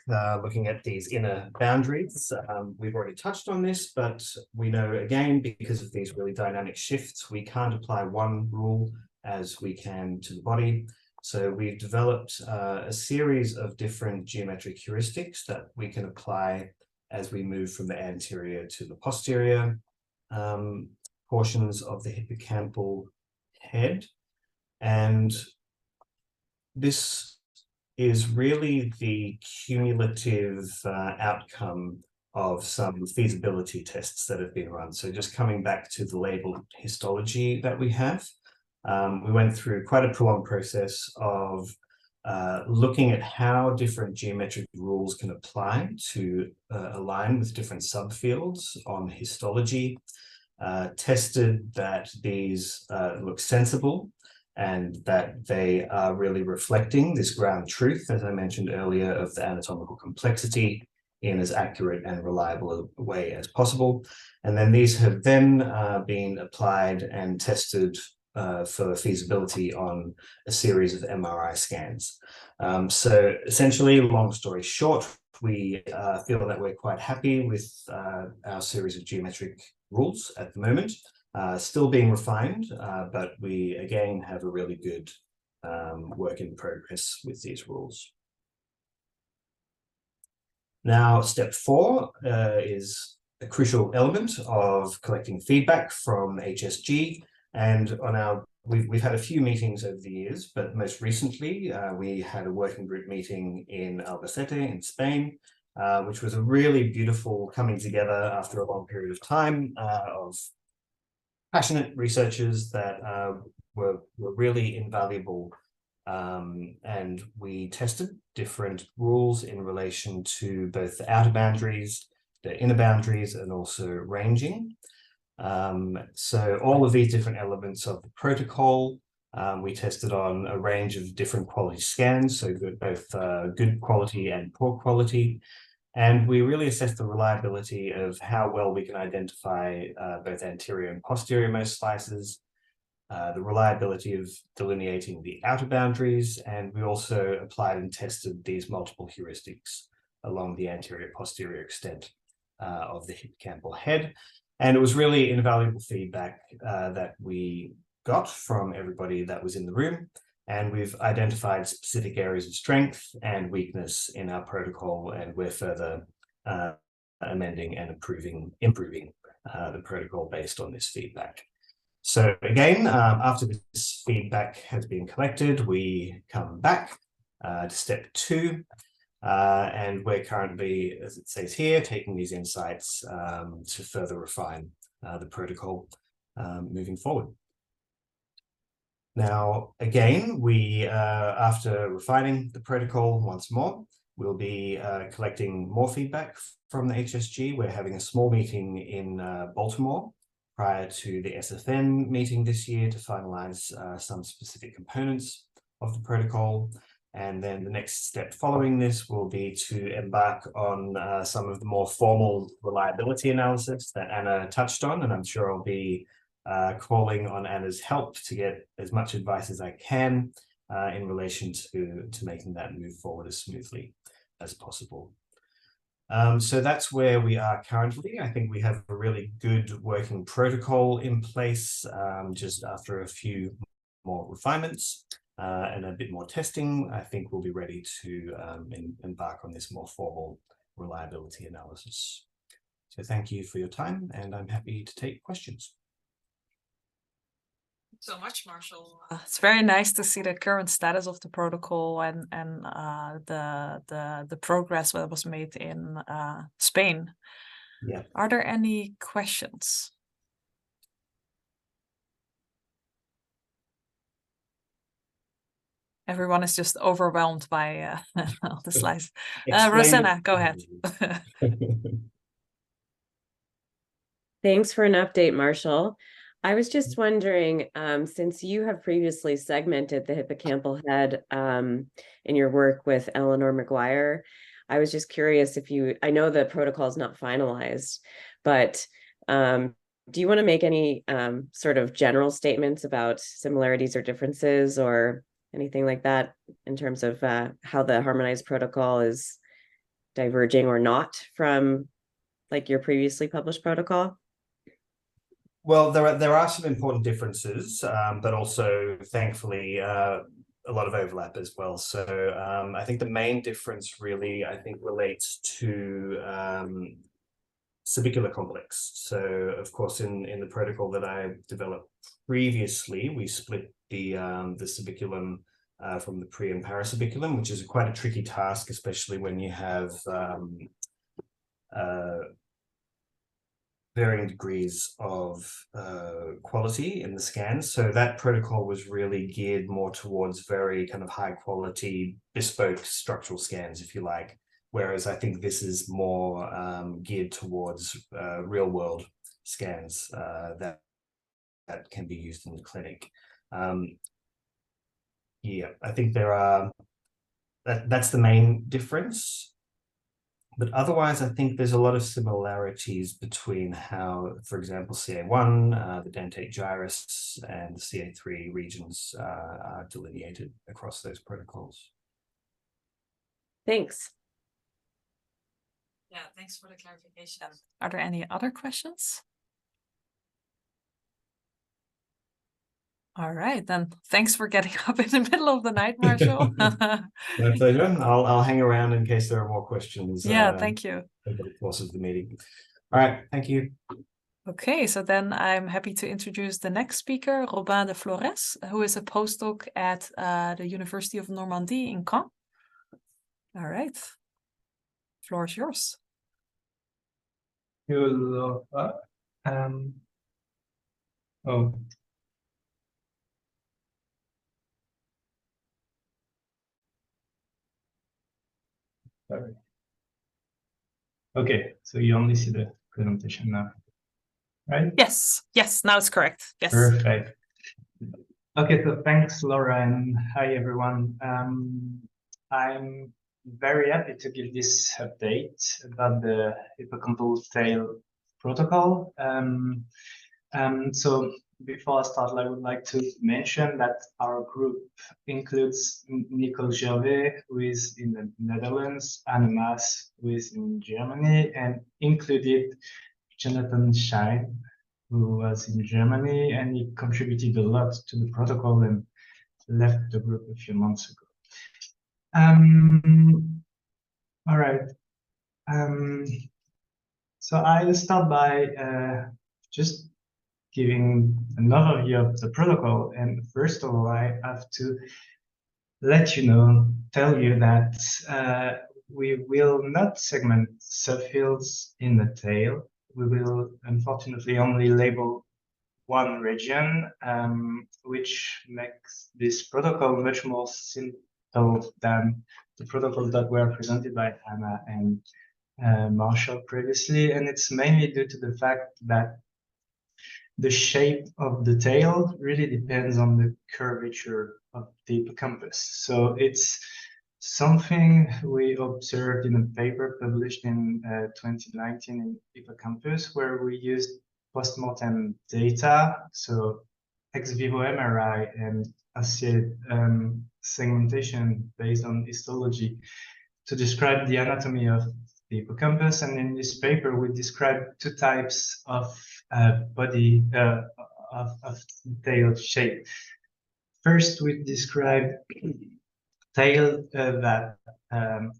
S3: looking at these inner boundaries, we've already touched on this, but we know, again, because of these really dynamic shifts, we can't apply one rule as we can to the body. So we've developed a series of different geometric heuristics that we can apply as we move from the anterior to the posterior portions of the hippocampal head. And this is really the cumulative outcome of some feasibility tests that have been run. So just coming back to the labeled histology that we have, we went through quite a prolonged process of looking at how different geometric rules can apply to align with different subfields on histology, tested that these look sensible and that they are really reflecting this ground truth, as I mentioned earlier, of the anatomical complexity in as accurate and reliable a way as possible. And then these have then been applied and tested for feasibility on a series of MRI scans. So essentially, long story short, we feel that we're quite happy with our series of geometric rules at the moment, still being refined, but we again have a really good work in progress with these rules. Now, step 4 is a crucial element of collecting feedback from HSG. And on we've had a few meetings over the years, but most recently we had a working group meeting in Albacete in Spain, which was a really beautiful coming together after a long period of time of passionate researchers that were really invaluable. And we tested different rules in relation to both the outer boundaries, the inner boundaries, and also ranging. So all of these different elements of the protocol, we tested on a range of different quality scans, so both good quality and poor quality. And we really assessed the reliability of how well we can identify both anterior and posterior most slices, the reliability of delineating the outer boundaries, and we also applied and tested these multiple heuristics along the anterior-posterior extent of the hippocampal head. And it was really invaluable feedback that we got from everybody that was in the room. And we've identified specific areas of strength and weakness in our protocol, and we're further amending and improving the protocol based on this feedback. So again, after this feedback has been collected, we come back to step 2, and we're currently, as it says here, taking these insights to further refine the protocol moving forward. Now, again, we, after refining the protocol once more, we'll be collecting more feedback from the HSG. We're having a small meeting in Baltimore prior to the SFN meeting this year to finalize some specific components of the protocol. And then the next step following this will be to embark on some of the more formal reliability analysis that Anna touched on, and I'm sure I'll be calling on Anna's help to get as much advice as I can in relation to making that move forward as smoothly as possible. So that's where we are currently. I think we have a really good working protocol in place. Just after a few more refinements and a bit more testing, I think we'll be ready to embark on this more formal reliability analysis. So thank you for your time, and I'm happy to take questions.
S1: So much, Marshall. It's very nice to see the current status of the protocol and the progress that was made in Spain.
S3: Yeah.
S1: Are there any questions? Everyone is just overwhelmed by all the slides. Rosanna, go ahead.
S4: Thanks for an update, Marshall. I was just wondering, since you have previously segmented the hippocampal head in your work with Eleanor McGuire, I was just curious if I know the protocol is not finalized, but do you want to make any sort of general statements about similarities or differences or anything like that in terms of how the harmonized protocol is diverging or not from like your previously published protocol?
S3: Well, there are some important differences, but also, thankfully, a lot of overlap as well. So I think the main difference really, I think, relates to subicular complex. So, of course, in the protocol that I developed previously, we split the subiculum from the pre- and parasubiculum, which is quite a tricky task, especially when you have varying degrees of quality in the scans. So that protocol was really geared more towards very kind of high quality, bespoke structural scans, if you like. Whereas I think this is more geared towards real world scans that can be used in the clinic. Yeah, I think that's the main difference. But otherwise, I think there's a lot of similarities between how, for example, CA1, the dentate gyrus, and the CA3 regions are delineated across those protocols.
S4: Thanks.
S1: Yeah, thanks for the clarification. Are there any other questions? All right, then thanks for getting up in the middle of the night, Marshall.
S3: My pleasure. I'll hang around in case there are more questions.
S1: Yeah, thank you.
S3: Over the course of the meeting. All right, thank you.
S1: Okay, so then I'm happy to introduce the next speaker, Robin de Flores, who is a postdoc at the University of Normandy in Caen. All right, floor is yours.
S5: Oh. Sorry. Okay, so you only see the presentation now, right?
S1: Yes, now it's correct. Yes.
S5: Perfect. Okay, so thanks, Laura, and hi, everyone. I'm very happy to give this update about the hippocampal tail protocol. So before I start, I would like to mention that our group includes Nicole Gervais, who is in the Netherlands, Anne Maas, who is in Germany, and included Jonathan Schein, who was in Germany, and he contributed a lot to the protocol and left the group a few months ago. All right. So I'll start by just giving an overview of the protocol. And first of all, I have to tell you that we will not segment subfields in the tail. We will unfortunately only label one region, which makes this protocol much more simple than the protocols that were presented by Hannah and Marshall previously. And it's mainly due to the fact that the shape of the tail really depends on the curvature of the hippocampus. So it's something we observed in a paper published in 2019 in Hippocampus, where we used postmortem data, so ex vivo MRI and associated segmentation based on histology to describe the anatomy of the hippocampus. And in this paper, we described two types of body of tail shape. First, we described tail that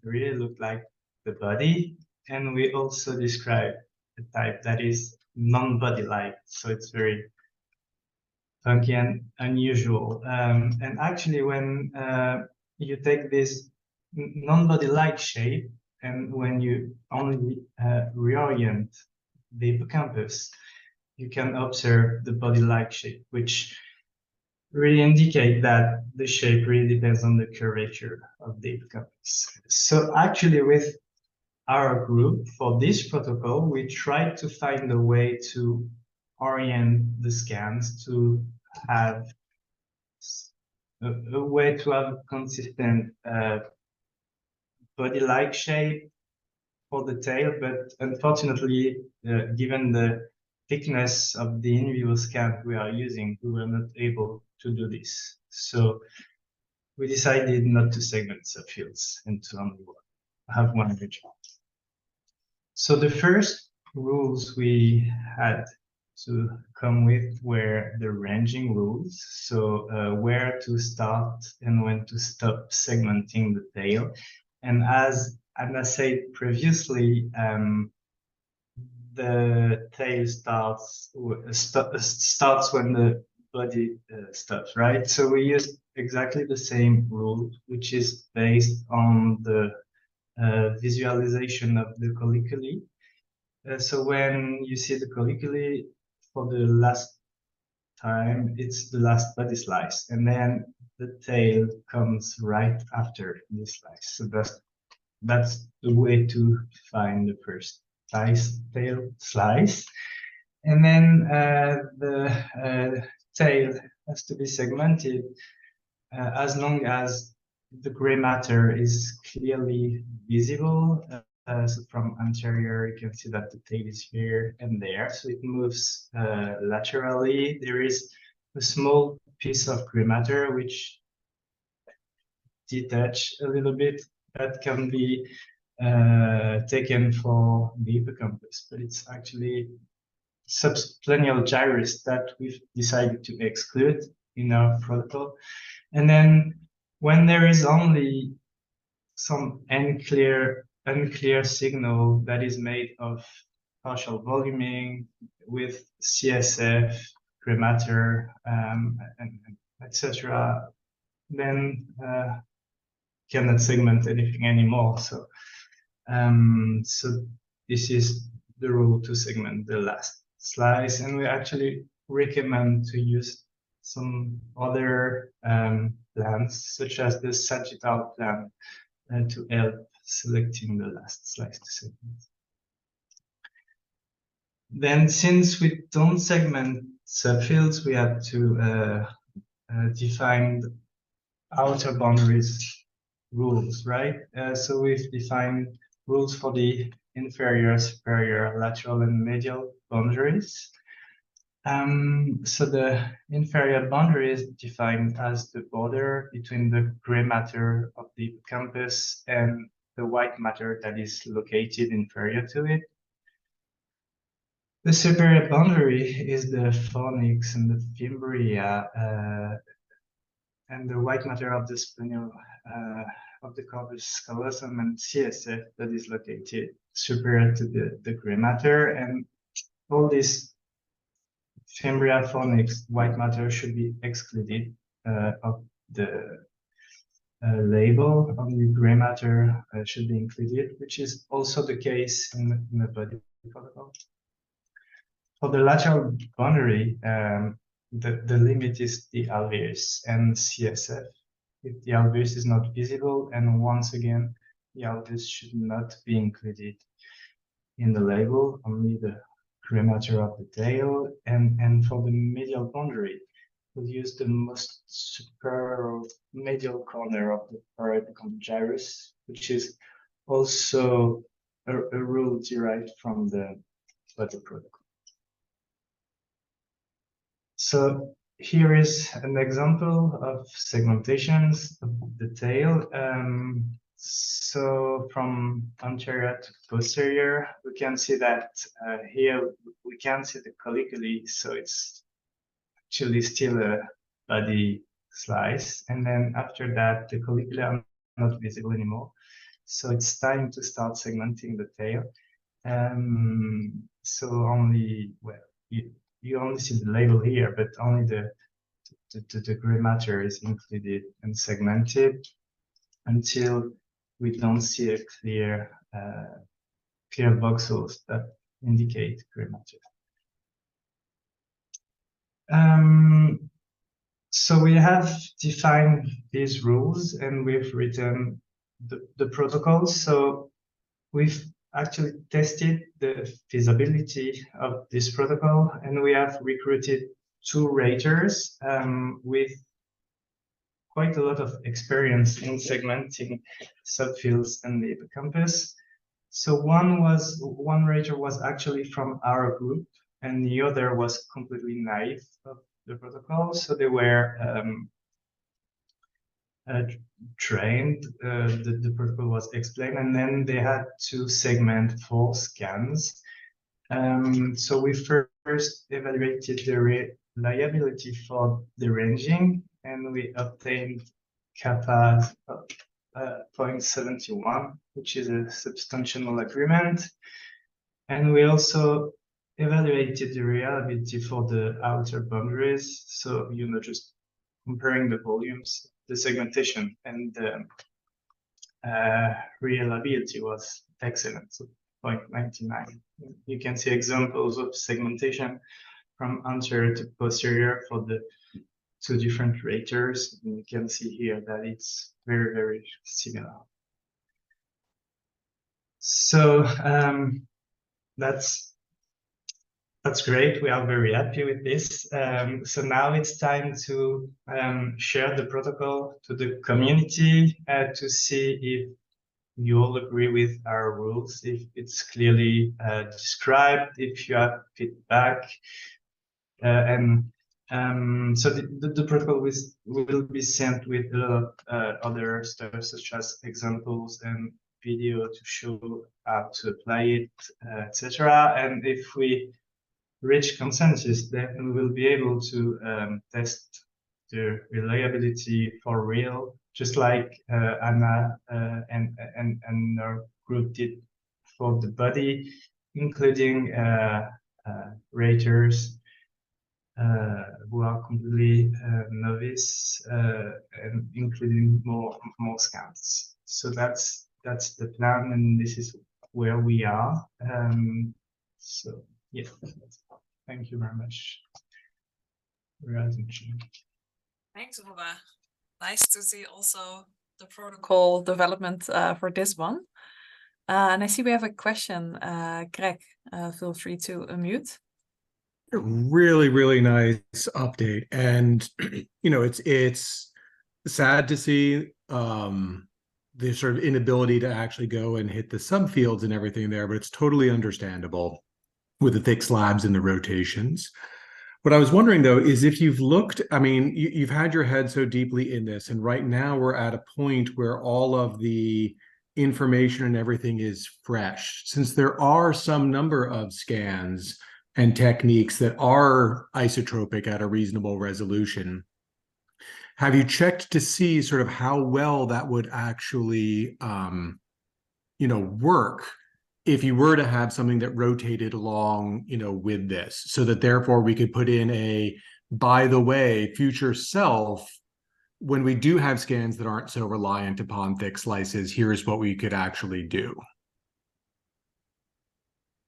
S5: really looked like the body, and we also described a type that is non-body-like, so it's very funky and unusual. And actually, when you take this non-body-like shape, and when you only reorient the hippocampus, you can observe the body-like shape, which really indicate that the shape really depends on the curvature of the hippocampus. So actually, with our group, for this protocol, we tried to find a way to orient the scans to have a way to have a consistent body-like shape for the tail, but unfortunately, given the thickness of the in vivo scan we are using, we were not able to do this. So we decided not to segment subfields and to only have one region. So the first rules we had to come with were the ranging rules. So where to start and when to stop segmenting the tail. And as Anna said previously, the tail starts when the body stops, right? So we use exactly the same rule, which is based on the visualization of the colliculi. So when you see the colliculi for the last time, it's the last body slice, and then the tail comes right after this slice. So that's the way to find the first tail slice. And then the tail has to be segmented as long as the gray matter is clearly visible. So from anterior, you can see that the tail is here and there. So it moves laterally. There is a small piece of gray matter which detach a little bit that can be taken for the hippocampus, but it's actually subsplenial gyrus that we've decided to exclude in our protocol. And then when there is only some unclear signal that is made of partial voluming with CSF, gray matter, and etc., then cannot segment anything anymore. So so this is the rule to segment the last slice, and we actually recommend to use some other plans, such as the sagittal plan, to help selecting the last slice to segment. Then, since we don't segment subfields, we have to define outer boundaries rules, right? So we've defined rules for the inferior, superior, lateral, and medial boundaries. So the inferior boundary is defined as the border between the gray matter of the hippocampus and the white matter that is located inferior to it. The superior boundary is the fornix and the fimbria, and the white matter of the splenial of the corpus callosum and CSF that is located superior to the gray matter, and all this fimbria fornix white matter should be excluded of the label. Only gray matter should be included, which is also the case in the body protocol. For the lateral boundary, the limit is the alveus and CSF. If the alveus is not visible, and once again, the alveus should not be included in the label, only the gray matter of the tail. And for the medial boundary, we'll use the most superior medial corner of the parahippocampal gyrus, which is also a rule derived from the body protocol. So here is an example of segmentations of the tail. So from anterior to posterior, we can see that here we can see the colliculi, so it's actually still a body slice. And then after that, the colliculi are not visible anymore. So it's time to start segmenting the tail. So only, well, you only see the label here, but only the gray matter is included and segmented until we don't see a clear voxels that indicate gray matter. So we have defined these rules and we've written the protocol. So we've actually tested the feasibility of this protocol, and we have recruited 2 raters with quite a lot of experience in segmenting subfields and the hippocampus. So one rater was actually from our group, and the other was completely naive of the protocol. So they were trained, the protocol was explained, and then they had to segment 4 scans. So we first evaluated the reliability for the ranging, and we obtained kappa of 0.71, which is a substantial agreement. And we also evaluated the reliability for the outer boundaries. So, just comparing the volumes, the segmentation, and the reliability was excellent, so 0.99. You can see examples of segmentation from anterior to posterior for the 2 different raters. And you can see here that it's very, very similar. So that's great. We are very happy with this. So now it's time to share the protocol to the community to see if you all agree with our rules, if it's clearly described, if you have feedback. So the protocol will be sent with a lot of other stuff, such as examples and video to show how to apply it, etc. And if we reach consensus, then we will be able to test the reliability for real, just like Anna and our group did for the body, including raters who are completely novice, and including more scans. So that's the plan, and this is where we are. So yeah, thank you very much for your attention.
S1: Thanks, Uwe. Nice to see also the protocol development for this one. And I see we have a question. Greg, feel free to unmute.
S6: Really, really nice update. And, it's sad to see the sort of inability to actually go and hit the subfields and everything there, but it's totally understandable with the thick slabs and the rotations. What I was wondering, though, is if you've looked, you've had your head so deeply in this, and right now we're at a point where all of the information and everything is fresh. Since there are some number of scans and techniques that are isotropic at a reasonable resolution, have you checked to see sort of how well that would actually, work if you were to have something that rotated along, with this, so that therefore we could put in a, by the way, future self, when we do have scans that aren't so reliant upon thick slices, here's what we could actually do?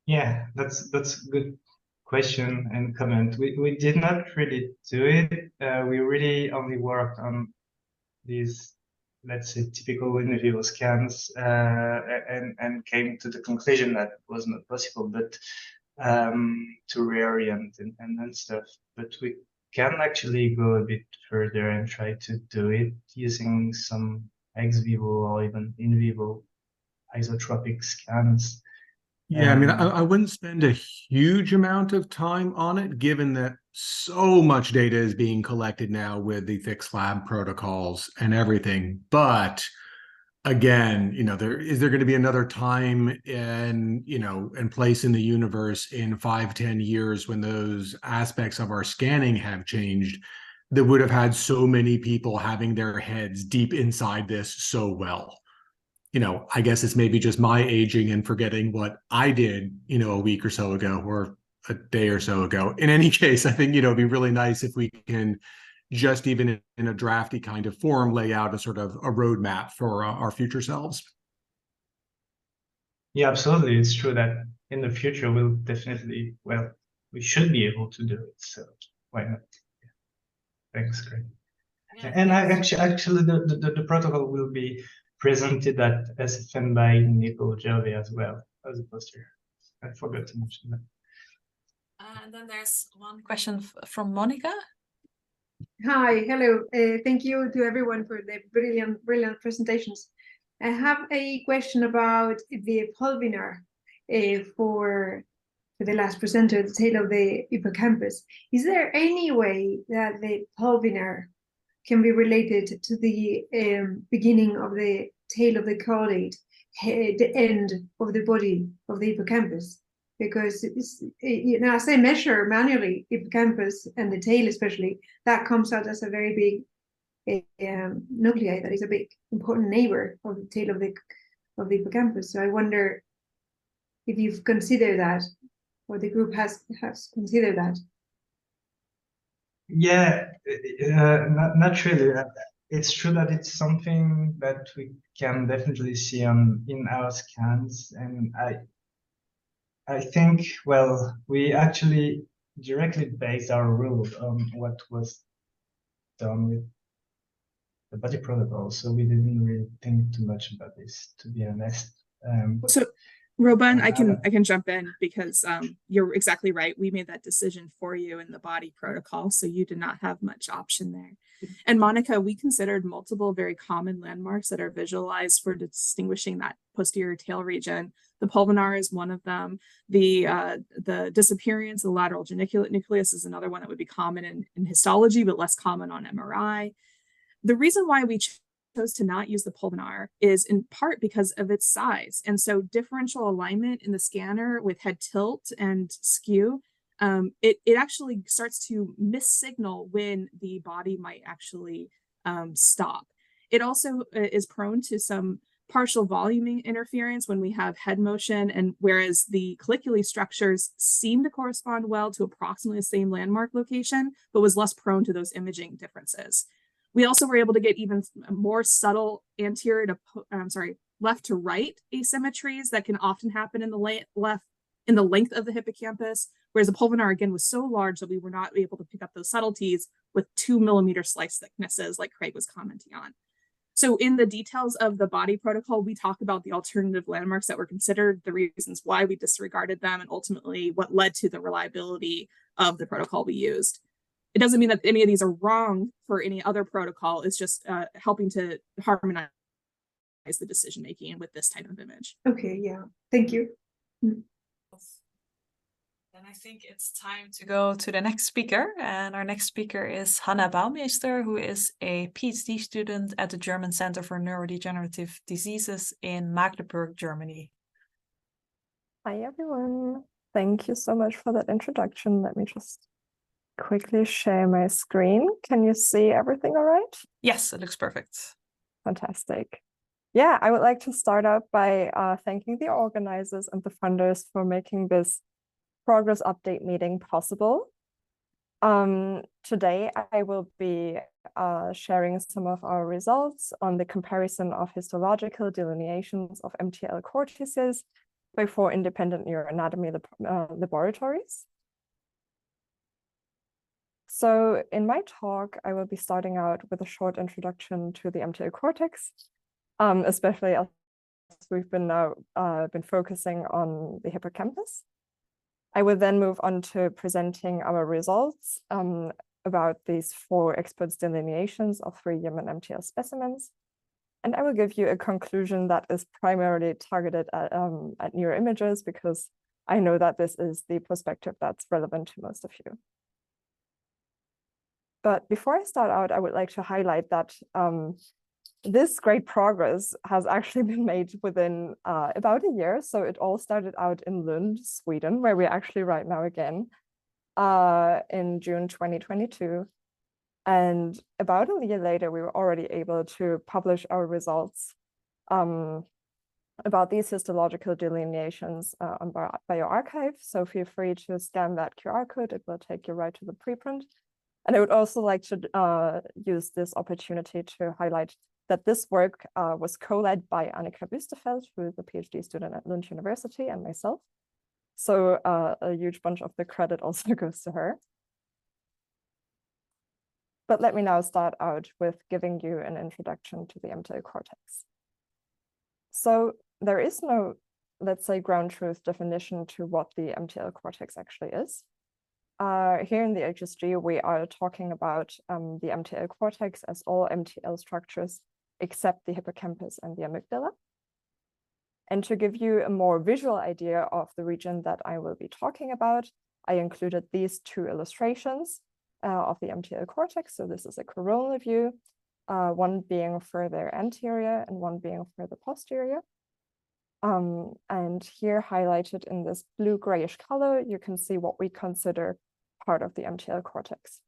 S5: Yeah, that's a good question and comment. We did not really do it. We really only worked on these, let's say, typical in vivo scans, and came to the conclusion that it was not possible, but to reorient and stuff. But we can actually go a bit further and try to do it using some ex vivo or even in vivo isotropic scans.
S6: Yeah, I mean, I wouldn't spend a huge amount of time on it, given that so much data is being collected now with the fixed lab protocols and everything. But again, is there going to be another time and place in the universe in 5-10 years when those aspects of our scanning have changed that would have had so many people having their heads deep inside this so well? I guess it's maybe just my aging and forgetting what I did, a week or so ago or a day or so ago. In any case, I think, it'd be really nice if we can just even in a drafty kind of form, lay out a sort of a roadmap for our future selves.
S5: Yeah, absolutely. It's true that in the future, we'll definitely, we should be able to do it. So why not? Yeah. Thanks, Greg. Yeah, and thanks. Actually, the protocol will be presented at SFN by Nicole Gervais as well as a poster. I forgot to mention that.
S1: And then there's one question from Monica.
S7: Hi, hello. Thank you to everyone for the brilliant presentations. I have a question about the pulvinar for the last presenter, the tail of the hippocampus. Is there any way that the pulvinar can be related to the beginning of the tail of the caudate, the end of the body of the hippocampus? Because as I measure manually hippocampus and the tail especially, that comes out as a very big nuclei that is a big important neighbor of the tail of the hippocampus. So I wonder if you've considered that, or the group has considered that.
S5: Yeah, not really. It's true that it's something that we can definitely see in our scans, and I think, we actually directly based our rule on what was done with the body protocol, so we didn't really think too much about this, to be honest.
S2: So Robin, I can jump in because you're exactly right. We made that decision for you in the body protocol, so you did not have much option there. And Monica, we considered multiple very common landmarks that are visualized for distinguishing that posterior tail region. The pulvinar is one of them. The disappearance of the lateral geniculate nucleus is another one that would be common in histology, but less common on MRI. The reason why we chose to not use the pulvinar is in part because of its size. And so differential alignment in the scanner with head tilt and skew, it actually starts to missignal when the body might actually stop. It also is prone to some partial volume interference when we have head motion, and whereas the colliculi structures seem to correspond well to approximately the same landmark location, but was less prone to those imaging differences. We also were able to get even more subtle anterior to, left to right asymmetries that can often happen in the length of the hippocampus, whereas the pulvinar again was so large that we were not able to pick up those subtleties with 2 millimeter slice thicknesses like Craig was commenting on. So in the details of the body protocol, we talk about the alternative landmarks that were considered, the reasons why we disregarded them, and ultimately what led to the reliability of the protocol we used. It doesn't mean that any of these are wrong for any other protocol. It's just helping to harmonize the decision-making with this type of image.
S7: Okay, yeah, thank you.
S1: Then I think it's time to go to the next speaker. And our next speaker is Hannah Baumeister, who is a PhD student at the German Center for Neurodegenerative Diseases in Magdeburg, Germany.
S8: Hi, everyone. Thank you so much for that introduction. Let me just quickly share my screen. Can you see everything all right?
S1: Yes, it looks perfect.
S8: Fantastic. Yeah, I would like to start out by thanking the organizers and the funders for making this progress update meeting possible. Today, I will be sharing some of our results on the comparison of histological delineations of MTL cortices by 4 independent neuroanatomy laboratories. So in my talk, I will be starting out with a short introduction to the MTL cortex, especially as we've been focusing on the hippocampus. I will then move on to presenting our results about these 4 experts' delineations of 3 human MTL specimens. And I will give you a conclusion that is primarily targeted at neuroimages, because I know that this is the perspective that's relevant to most of you. But before I start out, I would like to highlight that this great progress has actually been made within about a year. So it all started out in Lund, Sweden, where we're actually right now again, in June 2022. And about a year later, we were already able to publish our results about these histological delineations on bioRxiv. So feel free to scan that QR code. It will take you right to the preprint. And I would also like to use this opportunity to highlight that this work was co-led by Annika Wüstefeld, who is a PhD student at Lund University, and myself. So a huge bunch of the credit also goes to her. But let me now start out with giving you an introduction to the MTL cortex. So there is no, let's say, ground truth definition to what the MTL cortex actually is. Here in the HSG, we are talking about the MTL cortex as all MTL structures except the hippocampus and the amygdala. And to give you a more visual idea of the region that I will be talking about, I included these 2 illustrations of the MTL cortex. So this is a coronal view, one being further anterior and one being further posterior. And here highlighted in this blue grayish color, you can see what we consider part of the MTL cortex.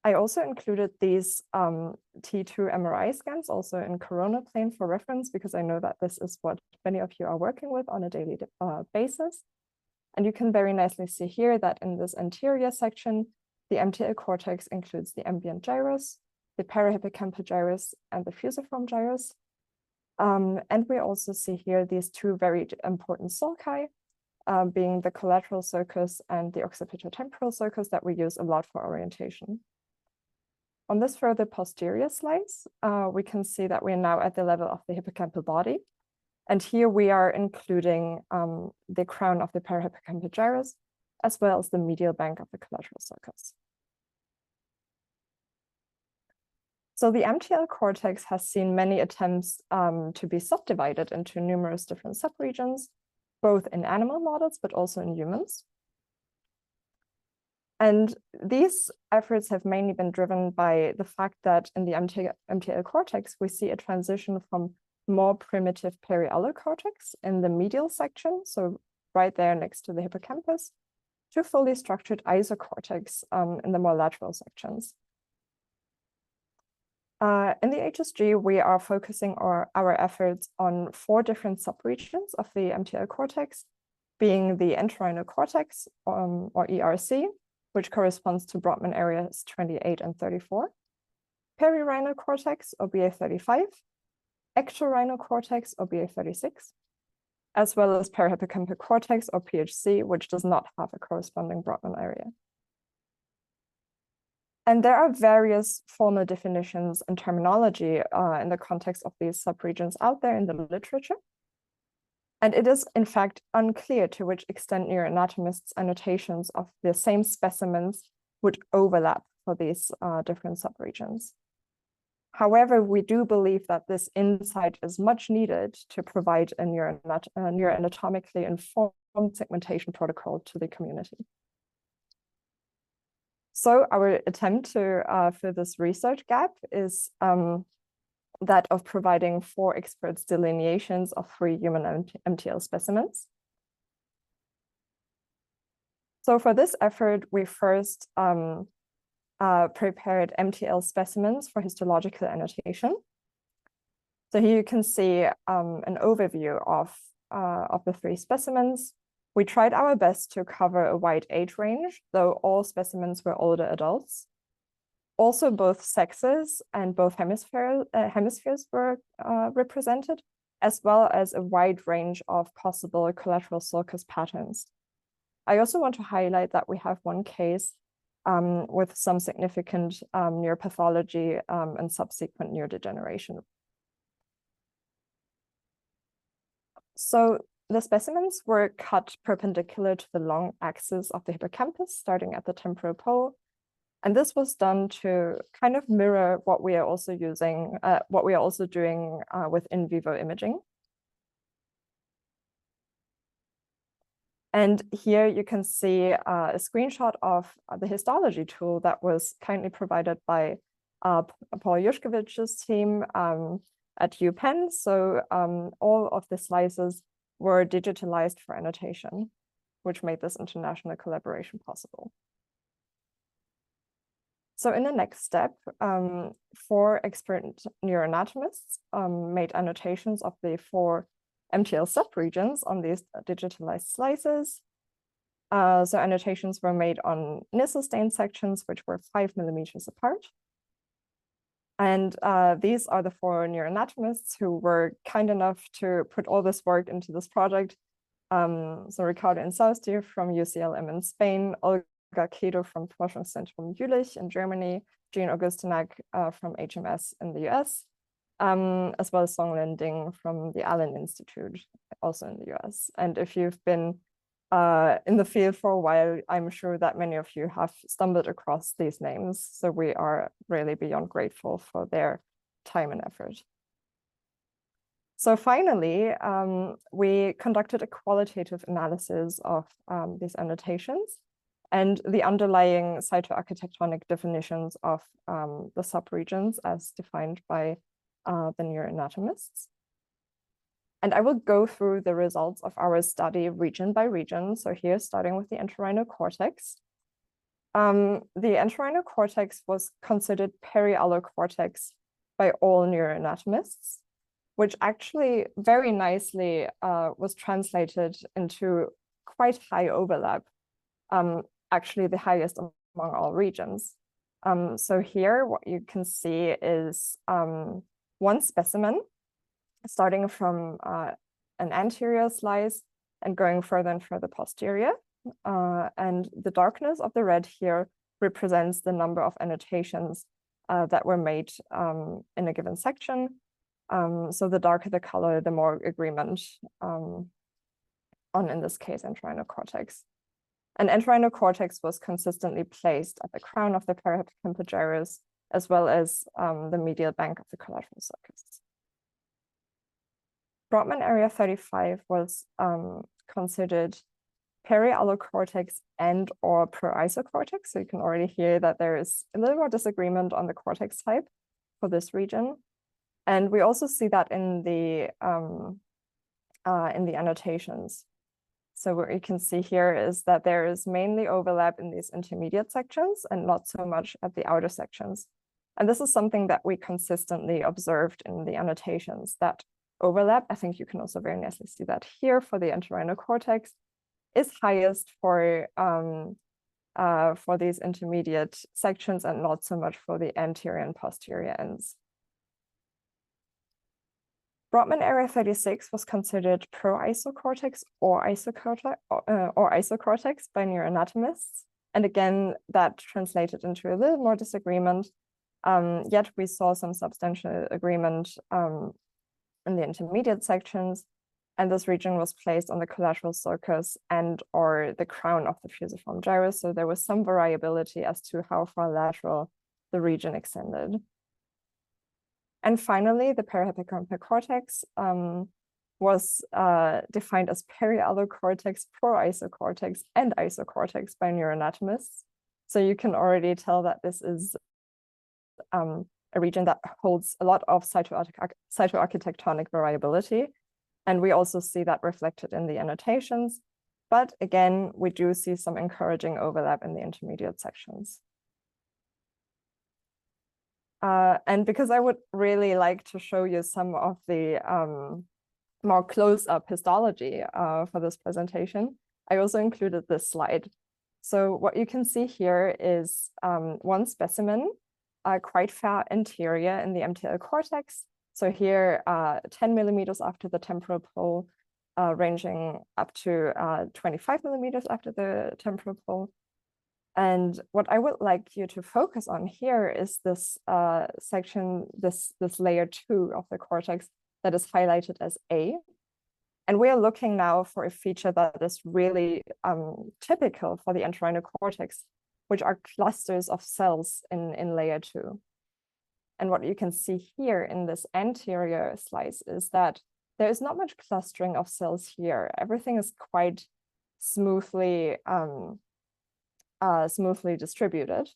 S8: I also included these T2 MRI scans also in coronal plane for reference, because I know that this is what many of you are working with on a daily basis. And you can very nicely see here that in this anterior section, the MTL cortex includes the ambient gyrus, the parahippocampal gyrus, and the fusiform gyrus. And we also see here these 2 very important sulci, being the collateral sulcus and the occipitotemporal sulcus that we use a lot for orientation. On this further posterior slice, we can see that we're now at the level of the hippocampal body. And here we are including the crown of the parahippocampal gyrus, as well as the medial bank of the collateral sulcus. So the MTL cortex has seen many attempts to be subdivided into numerous different subregions, both in animal models, but also in humans. And these efforts have mainly been driven by the fact that in the MTL cortex, we see a transition from more primitive periallocortex in the medial section, so right there next to the hippocampus, to fully structured isocortex in the more lateral sections. In the HSG, we are focusing our efforts on 4 different subregions of the MTL cortex, being the entorhinal cortex, or ERC, which corresponds to Brodmann areas 28 and 34, perirhinal cortex, or BA35, ectorhinal cortex, or BA36, as well as parahippocampal cortex, or PHC, which does not have a corresponding Brodmann area. And there are various formal definitions and terminology in the context of these subregions out there in the literature. And it is, in fact, unclear to which extent neuroanatomists' annotations of the same specimens would overlap for these different subregions. However, we do believe that this insight is much needed to provide a neuroanatomically informed segmentation protocol to the community. So our attempt to fill this research gap is that of providing 4 experts' delineations of 3 human MTL specimens. So for this effort, we first prepared MTL specimens for histological annotation. So here you can see an overview of the 3 specimens. We tried our best to cover a wide age range, though all specimens were older adults. Also, both sexes and both hemispheres were represented, as well as a wide range of possible collateral sulcus patterns. I also want to highlight that we have one case with some significant neuropathology and subsequent neurodegeneration. So the specimens were cut perpendicular to the long axis of the hippocampus, starting at the temporal pole. And this was done to kind of mirror what we are also using, what we are also doing with in vivo imaging. And here you can see a screenshot of the histology tool that was kindly provided by Paul Yushkevich's team at UPenn. So all of the slices were digitalized for annotation, which made this international collaboration possible. So in the next step, 4 expert neuroanatomists made annotations of the 4 MTL subregions on these digitalized slices. So annotations were made on Nissl stain sections, which were 5 millimeters apart. And these are the 4 neuroanatomists who were kind enough to put all this work into this project. So Ricardo Insausti from UCLM in Spain, Olga Kedo from Forschungszentrum Jülich in Germany, Jean Augustinac from HMS in the US, as well as Songlin Ding from the Allen Institute, also in the US. And if you've been in the field for a while, I'm sure that many of you have stumbled across these names. So we are really beyond grateful for their time and effort. So finally, we conducted a qualitative analysis of these annotations and the underlying cytoarchitectonic definitions of the subregions as defined by the neuroanatomists. And I will go through the results of our study region by region. So here, starting with the entorhinal cortex. The entorhinal cortex was considered perialar cortex by all neuroanatomists, which actually very nicely was translated into quite high overlap, actually the highest among all regions. So here, what you can see is one specimen starting from an anterior slice and going further and further posterior. And the darkness of the red here represents the number of annotations that were made in a given section. So the darker the color, the more agreement on, in this case, entorhinal cortex. And entorhinal cortex was consistently placed at the crown of the parahippocampal gyrus, as well as the medial bank of the collateral sulcus. Brodmann area 35 was considered perialar cortex and or proisocortex. So you can already hear that there is a little more disagreement on the cortex type for this region. And we also see that in the annotations. So what you can see here is that there is mainly overlap in these intermediate sections and not so much at the outer sections. And this is something that we consistently observed in the annotations, that overlap, I think you can also very nicely see that here for the entorhinal cortex, is highest for these intermediate sections and not so much for the anterior and posterior ends. Brodmann area 36 was considered proisocortex or isocortex by neuroanatomists. And again, that translated into a little more disagreement, yet we saw some substantial agreement in the intermediate sections, and this region was placed on the collateral sulcus and or the crown of the fusiform gyrus. So there was some variability as to how far lateral the region extended. And finally, the parahippocampal cortex was defined as perialar cortex, proisocortex, and isocortex by neuroanatomists. So you can already tell that this is a region that holds a lot of cytoarchitectonic variability. And we also see that reflected in the annotations. But again, we do see some encouraging overlap in the intermediate sections. And because I would really like to show you some of the more close-up histology for this presentation, I also included this slide. So what you can see here is one specimen, quite far anterior in the MTL cortex. So here, 10 millimeters after the temporal pole, ranging up to 25 millimeters after the temporal pole. And what I would like you to focus on here is this section, this layer 2 of the cortex that is highlighted as A. And we are looking now for a feature that is really typical for the entorhinal cortex, which are clusters of cells in layer 2. And what you can see here in this anterior slice is that there is not much clustering of cells here. Everything is quite smoothly distributed.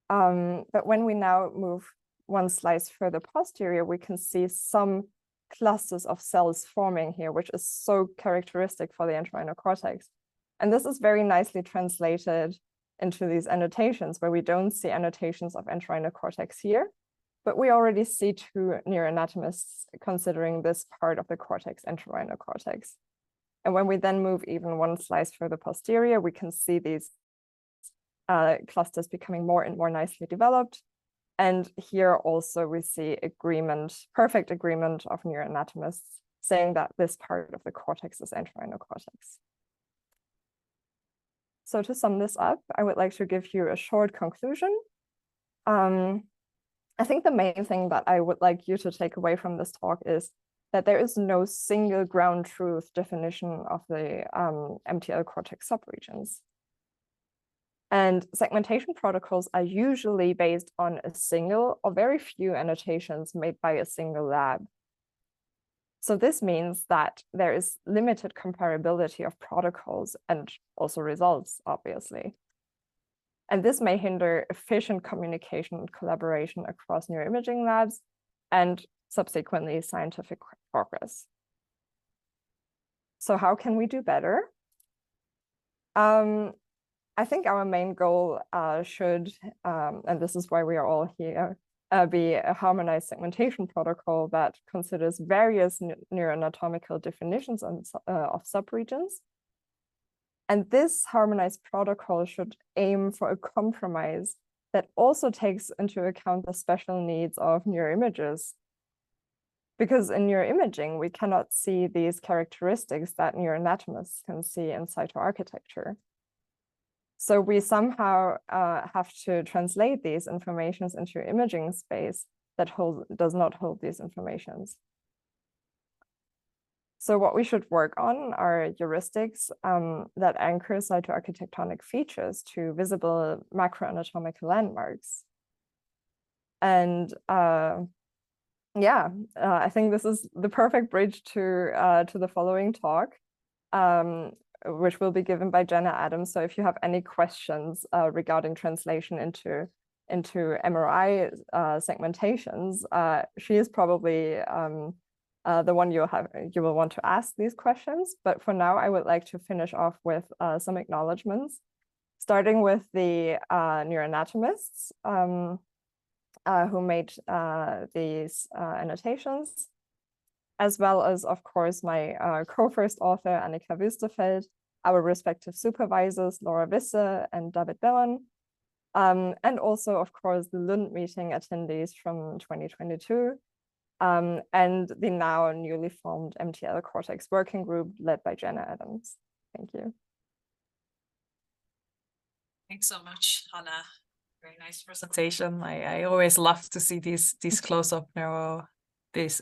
S8: But when we now move one slice further posterior, we can see some clusters of cells forming here, which is so characteristic for the entorhinal cortex. And this is very nicely translated into these annotations, where we don't see annotations of entorhinal cortex here, but we already see two neuroanatomists considering this part of the cortex entorhinal cortex. And when we then move even one slice further posterior, we can see these clusters becoming more and more nicely developed. And here also we see agreement, perfect agreement of neuroanatomists saying that this part of the cortex is entorhinal cortex. So to sum this up, I would like to give you a short conclusion. I think the main thing that I would like you to take away from this talk is that there is no single ground truth definition of the MTL cortex subregions. And segmentation protocols are usually based on a single or very few annotations made by a single lab. So this means that there is limited comparability of protocols and also results, obviously. And this may hinder efficient communication and collaboration across neuroimaging labs and subsequently scientific progress. So how can we do better? I think our main goal should, and this is why we are all here, be a harmonized segmentation protocol that considers various neuroanatomical definitions of subregions. And this harmonized protocol should aim for a compromise that also takes into account the special needs of neuroimagers. Because in neuroimaging, we cannot see these characteristics that neuroanatomists can see in cytoarchitecture. So we somehow have to translate these informations into imaging space that does not hold these informations. So what we should work on are heuristics that anchor cytoarchitectonic features to visible macroanatomical landmarks. And I think this is the perfect bridge to the following talk, which will be given by Jenna Adams. So if you have any questions regarding translation into MRI segmentations, she is probably the one you will want to ask these questions. But for now, I would like to finish off with some acknowledgements, starting with the neuroanatomists who made these annotations, as well as, of course, my co-first author, Annika Wüstefeld, our respective supervisors, Laura Wisse and David Bellon, and also, of course, the Lund meeting attendees from 2022, and the now newly formed MTL Cortex Working Group led by Jenna Adams. Thank you.
S1: Thanks so much, Hannah. Very nice presentation. I always love to see these close-up these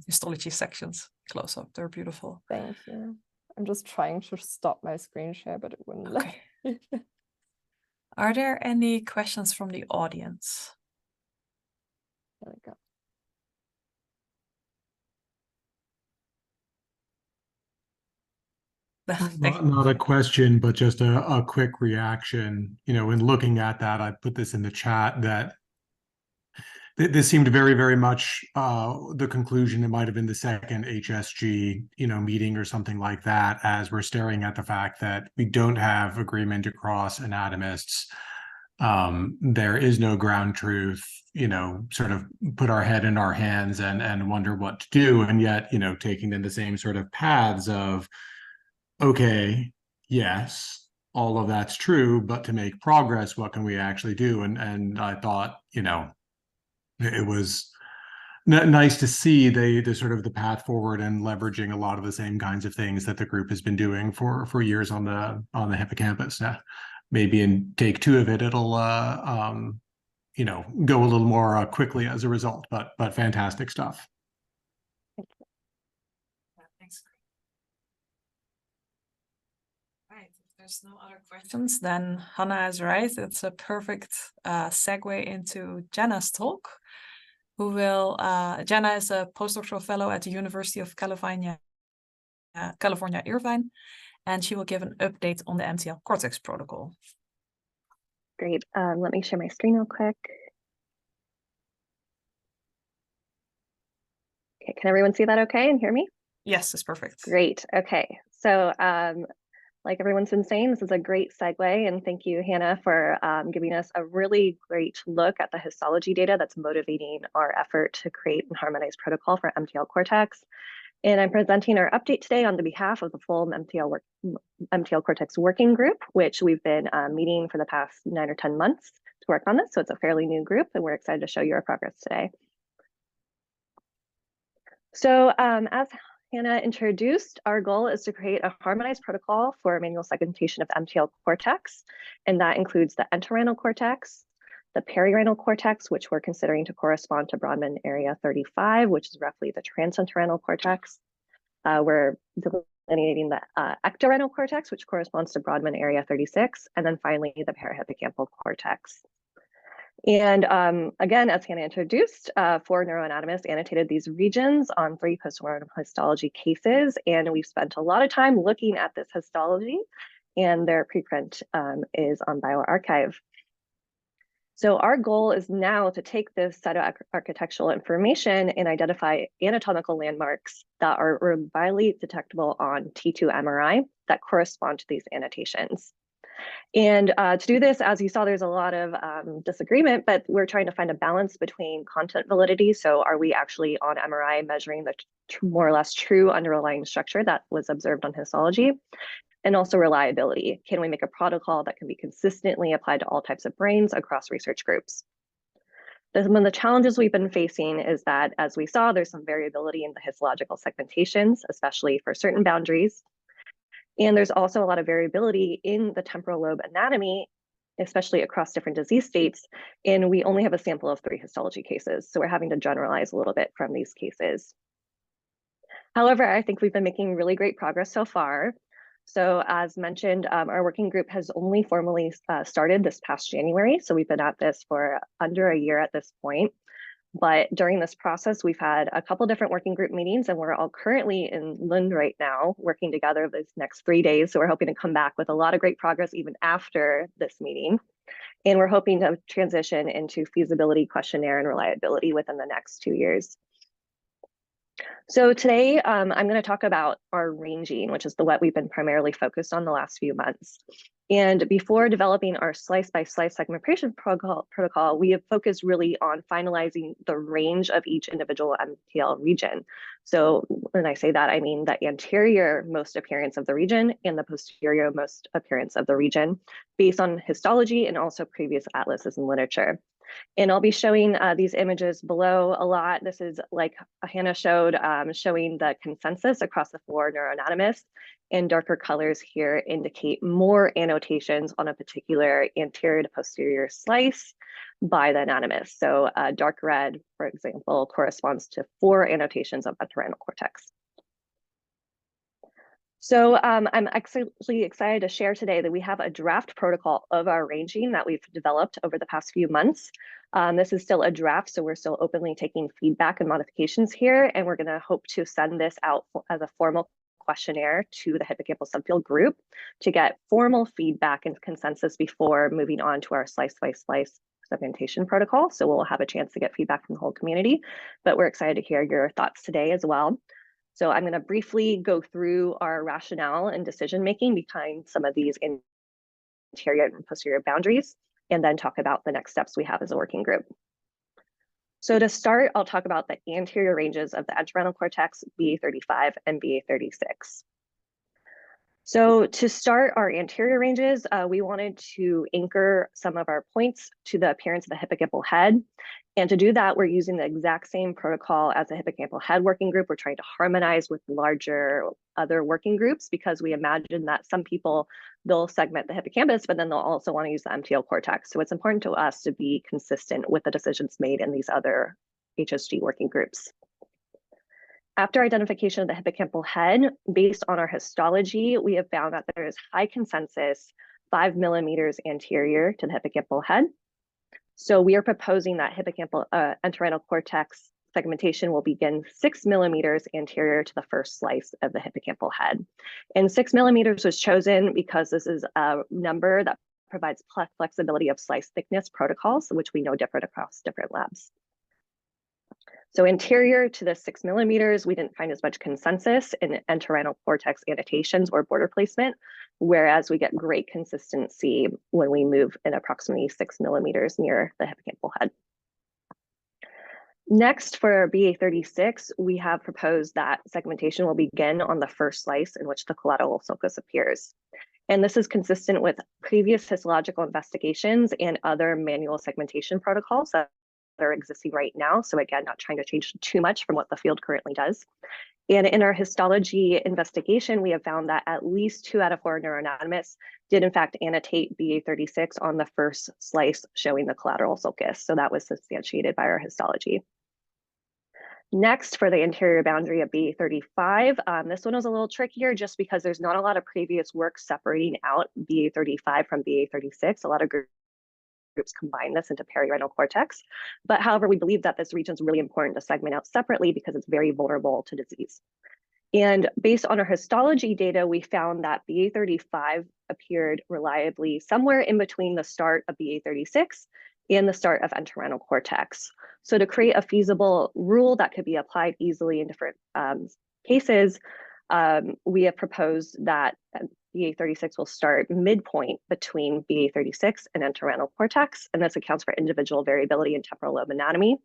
S1: histology sections close up. They're beautiful.
S8: Thank you. I'm just trying to stop my screen share, but it wouldn't let me.
S1: Are there any questions from the audience?
S8: There we go.
S6: Not a question, but just a quick reaction. You know, in looking at that, I put this in the chat that this seemed very, very much the conclusion. It might have been the second HSG, meeting or something like that, as we're staring at the fact that we don't have agreement across anatomists. There is no ground truth, sort of put our head in our hands and wonder what to do. And yet, taking in the same sort of paths of, okay, yes, all of that's true, but to make progress, what can we actually do? And I thought, it was nice to see the sort of the path forward and leveraging a lot of the same kinds of things that the group has been doing for years on the hippocampus. Maybe in take two of it, it'll go a little more quickly as a result. But fantastic stuff.
S1: Thanks. Right. If there's no other questions, then Hannah is right. It's a perfect segue into Jenna's talk. Jenna is a postdoctoral fellow at the University of California, Irvine, and she will give an update on the MTL cortex protocol.
S9: Great. Let me share my screen real quick. Okay, can everyone see that okay and hear me?
S1: Yes, it's perfect.
S9: Great. Okay. So like everyone's been saying, this is a great segue, and thank you, Hannah, for giving us a really great look at the histology data that's motivating our effort to create and harmonize protocol for MTL cortex. And I'm presenting our update today on the behalf of the full MTL cortex working group, which we've been meeting for the past 9 or 10 months to work on this. So it's a fairly new group, and we're excited to show you our progress today. So as Hannah introduced, our goal is to create a harmonized protocol for manual segmentation of MTL cortex, and that includes the entorhinal cortex, the perirhinal cortex, which we're considering to correspond to Brodmann area 35, which is roughly the transentorhinal cortex. We're delineating the ectorhinal cortex, which corresponds to Brodmann area 36, and then finally the parahippocampal cortex. And again, as Hannah introduced, 4 neuroanatomists annotated these regions on 3 postmortem histology cases, and we've spent a lot of time looking at this histology, and their preprint is on bioRxiv. So our goal is now to take this set of architectural information and identify anatomical landmarks that are reliably detectable on T2 MRI that correspond to these annotations. And to do this, as you saw, there's a lot of disagreement, but we're trying to find a balance between content validity. So are we actually on MRI measuring the more or less true underlying structure that was observed on histology? And also reliability. Can we make a protocol that can be consistently applied to all types of brains across research groups? One of the challenges we've been facing is that, as we saw, there's some variability in the histological segmentations, especially for certain boundaries. And there's also a lot of variability in the temporal lobe anatomy, especially across different disease states. And we only have a sample of 3 histology cases. So we're having to generalize a little bit from these cases. However, I think we've been making really great progress so far. So as mentioned, our working group has only formally started this past January. So we've been at this for under a year at this point. But during this process, we've had a couple different working group meetings, and we're all currently in Lund right now working together these next 3 days. So we're hoping to come back with a lot of great progress even after this meeting. And we're hoping to transition into feasibility questionnaire and reliability within the next 2 years. So today, I'm going to talk about our ranging, which is what we've been primarily focused on the last few months. And before developing our slice-by-slice segmentation protocol, we have focused really on finalizing the range of each individual MTL region. So when I say that, I mean the anterior most appearance of the region and the posterior most appearance of the region based on histology and also previous atlases and literature. And I'll be showing these images below a lot. This is, like Hannah showed, showing the consensus across the 4 neuroanatomists, and darker colors here indicate more annotations on a particular anterior to posterior slice by the anatomist. So dark red, for example, corresponds to 4 annotations of entorhinal cortex. So I'm actually excited to share today that we have a draft protocol of our ranging that we've developed over the past few months. This is still a draft, so we're still openly taking feedback and modifications here, and we're going to hope to send this out as a formal questionnaire to the Hippocampal Subfield Group to get formal feedback and consensus before moving on to our slice-by-slice segmentation protocol. So we'll have a chance to get feedback from the whole community, but we're excited to hear your thoughts today as well. So I'm going to briefly go through our rationale and decision-making behind some of these anterior and posterior boundaries, and then talk about the next steps we have as a working group. So to start, I'll talk about the anterior ranges of the entorhinal cortex, BA35 and BA36. So to start our anterior ranges, we wanted to anchor some of our points to the appearance of the hippocampal head. And to do that, we're using the exact same protocol as the hippocampal head working group. We're trying to harmonize with larger other working groups because we imagine that some people, they'll segment the hippocampus, but then they'll also want to use the MTL cortex. So it's important to us to be consistent with the decisions made in these other HSG working groups. After identification of the hippocampal head, based on our histology, we have found that there is high consensus 5 millimeters anterior to the hippocampal head. So we are proposing that hippocampal entorhinal cortex segmentation will begin 6 millimeters anterior to the first slice of the hippocampal head. And 6 millimeters was chosen because this is a number that provides flexibility of slice thickness protocols, which we know differ across different labs. So anterior to the 6 millimeters, we didn't find as much consensus in entorhinal cortex annotations or border placement, whereas we get great consistency when we move in approximately 6 millimeters near the hippocampal head. Next, for BA36, we have proposed that segmentation will begin on the first slice in which the collateral sulcus appears. And this is consistent with previous histological investigations and other manual segmentation protocols that are existing right now. So again, not trying to change too much from what the field currently does. And in our histology investigation, we have found that at least 2 out of 4 neuroanatomists did in fact annotate BA36 on the first slice showing the collateral sulcus. So that was substantiated by our histology. Next, for the anterior boundary of BA35, this one was a little trickier just because there's not a lot of previous work separating out BA35 from BA36. A lot of groups combine this into perirhinal cortex. But however, we believe that this region is really important to segment out separately because it's very vulnerable to disease. And based on our histology data, we found that BA35 appeared reliably somewhere in between the start of BA36 and the start of entorhinal cortex. So to create a feasible rule that could be applied easily in different cases, we have proposed that BA36 will start midpoint between BA36 and entorhinal cortex, and this accounts for individual variability in temporal lobe anatomy.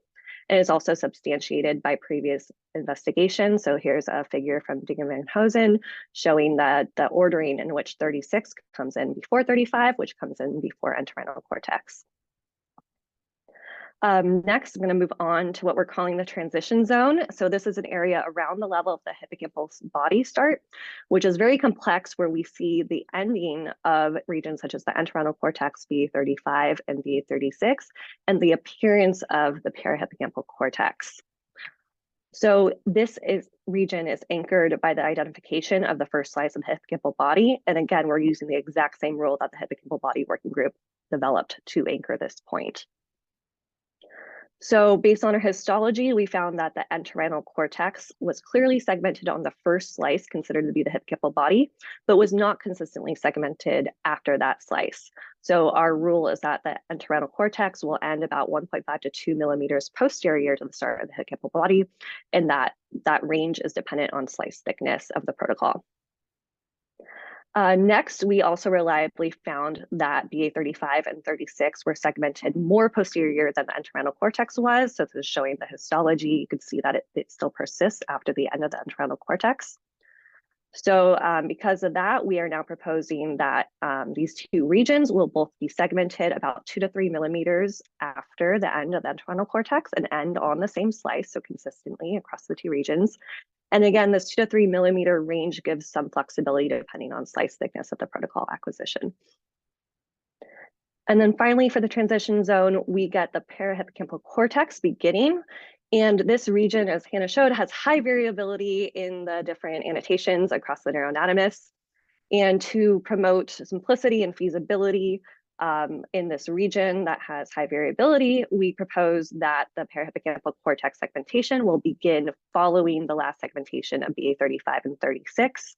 S9: And is also substantiated by previous investigations. So here's a figure from Dingham and Hosen showing that the ordering in which 36 comes in before 35, which comes in before entorhinal cortex. Next, I'm going to move on to what we're calling the transition zone. So this is an area around the level of the hippocampal body start, which is very complex, where we see the ending of regions such as the entorhinal cortex, BA35 and BA36, and the appearance of the parahippocampal cortex. So this region is anchored by the identification of the first slice of the hippocampal body. And again, we're using the exact same rule that the hippocampal body working group developed to anchor this point. So based on our histology, we found that the entorhinal cortex was clearly segmented on the first slice, considered to be the hippocampal body, but was not consistently segmented after that slice. So our rule is that the entorhinal cortex will end about 1.5 to 2 millimeters posterior to the start of the hippocampal body, and that range is dependent on slice thickness of the protocol. Next, we also reliably found that BA35 and 36 were segmented more posterior than the entorhinal cortex was. So this is showing the histology. You can see that it still persists after the end of the entorhinal cortex. So because of that, we are now proposing that these two regions will both be segmented about 2 to 3 millimeters after the end of the entorhinal cortex and end on the same slice, so consistently across the two regions. And again, this 2 to 3 millimeter range gives some flexibility depending on slice thickness of the protocol acquisition. And then finally, for the transition zone, we get the parahippocampal cortex beginning. And this region, as Hannah showed, has high variability in the different annotations across the neuroanatomists. And to promote simplicity and feasibility in this region that has high variability, we propose that the parahippocampal cortex segmentation will begin following the last segmentation of BA35 and 36.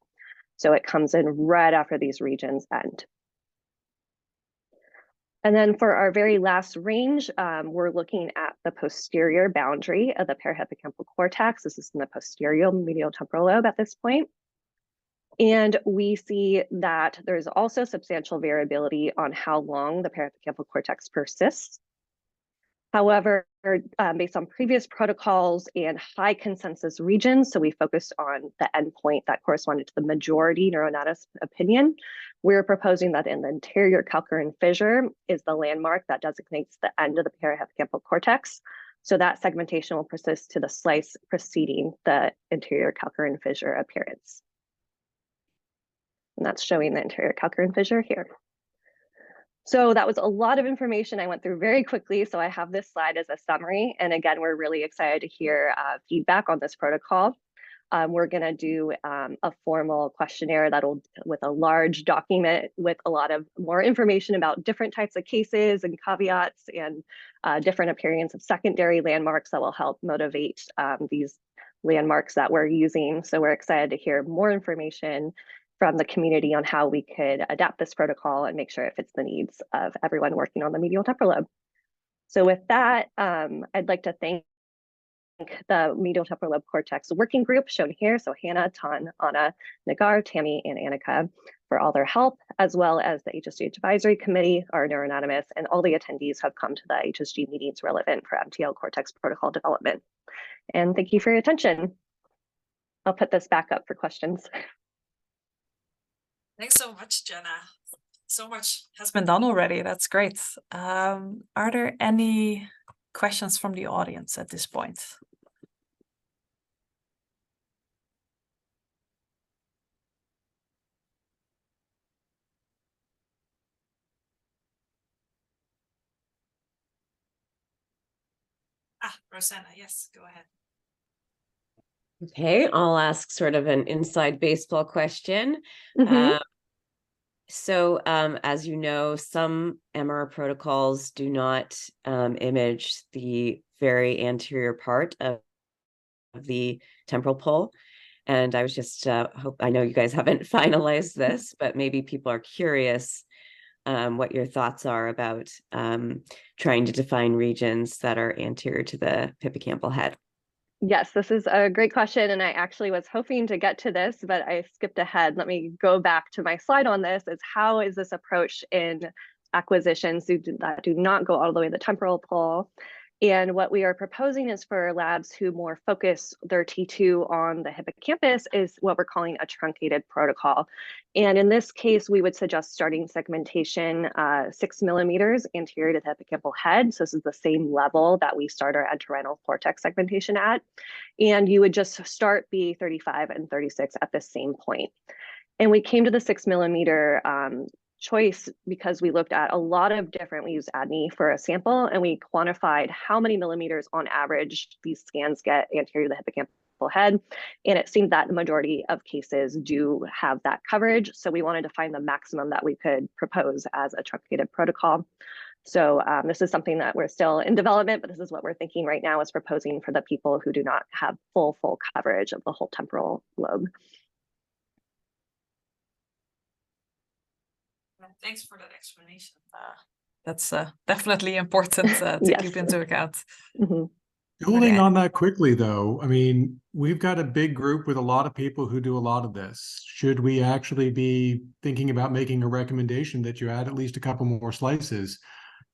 S9: So it comes in right after these regions end. And then for our very last range, we're looking at the posterior boundary of the parahippocampal cortex. This is in the posterior medial temporal lobe at this point. And we see that there's also substantial variability on how long the parahippocampal cortex persists. However, based on previous protocols and high consensus regions, so we focused on the endpoint that corresponded to the majority neuroanatomist opinion, we're proposing that in the anterior calcarine fissure is the landmark that designates the end of the parahippocampal cortex. So that segmentation will persist to the slice preceding the anterior calcarine fissure appearance. And that's showing the anterior calcarine fissure here. So that was a lot of information I went through very quickly. So I have this slide as a summary. And again, we're really excited to hear feedback on this protocol. We're going to do a formal questionnaire that'll with a large document with a lot of more information about different types of cases and caveats and different appearance of secondary landmarks that will help motivate these landmarks that we're using. So we're excited to hear more information from the community on how we could adapt this protocol and make sure it fits the needs of everyone working on the medial temporal lobe. So with that, I'd like to thank the medial temporal lobe cortex working group shown here. So Hannah, Tan, Anna, Nagar, Tammy, and Annika for all their help, as well as the HSG Advisory Committee, our neuroanatomists, and all the attendees who have come to the HSG meetings relevant for MTL cortex protocol development. And thank you for your attention. I'll put this back up for questions.
S1: Thanks so much, Jenna. So much has been done already. That's great. Are there any questions from the audience at this point? Rosanna, yes, go ahead.
S4: Okay, I'll ask sort of an inside baseball question. So as you know, some MR protocols do not image the very anterior part of the temporal pole. And I was just, I know you guys haven't finalized this, but maybe people are curious what your thoughts are about trying to define regions that are anterior to the hippocampal head.
S9: Yes, this is a great question. And I actually was hoping to get to this, but I skipped ahead. Let me go back to my slide on this. Is how is this approach in acquisitions that do not go all the way to the temporal pole? And what we are proposing is for labs who more focus their T2 on the hippocampus is what we're calling a truncated protocol. And in this case, we would suggest starting segmentation 6 millimeters anterior to the hippocampal head. So this is the same level that we start our entorhinal cortex segmentation at. And you would just start B35 and 36 at the same point. And we came to the 6 millimeter choice because we looked at a lot of different, we used ADNI for a sample, and we quantified how many millimeters on average these scans get anterior to the hippocampal head. And it seemed that the majority of cases do have that coverage. So we wanted to find the maximum that we could propose as a truncated protocol. So this is something that we're still in development, but this is what we're thinking right now is proposing for the people who do not have full coverage of the whole temporal lobe.
S1: Thanks for that explanation. That's definitely important to
S9: Yes.
S1: keep into account.
S6: Building on that quickly, though, I mean, we've got a big group with a lot of people who do a lot of this. Should we actually be thinking about making a recommendation that you add at least a couple more slices,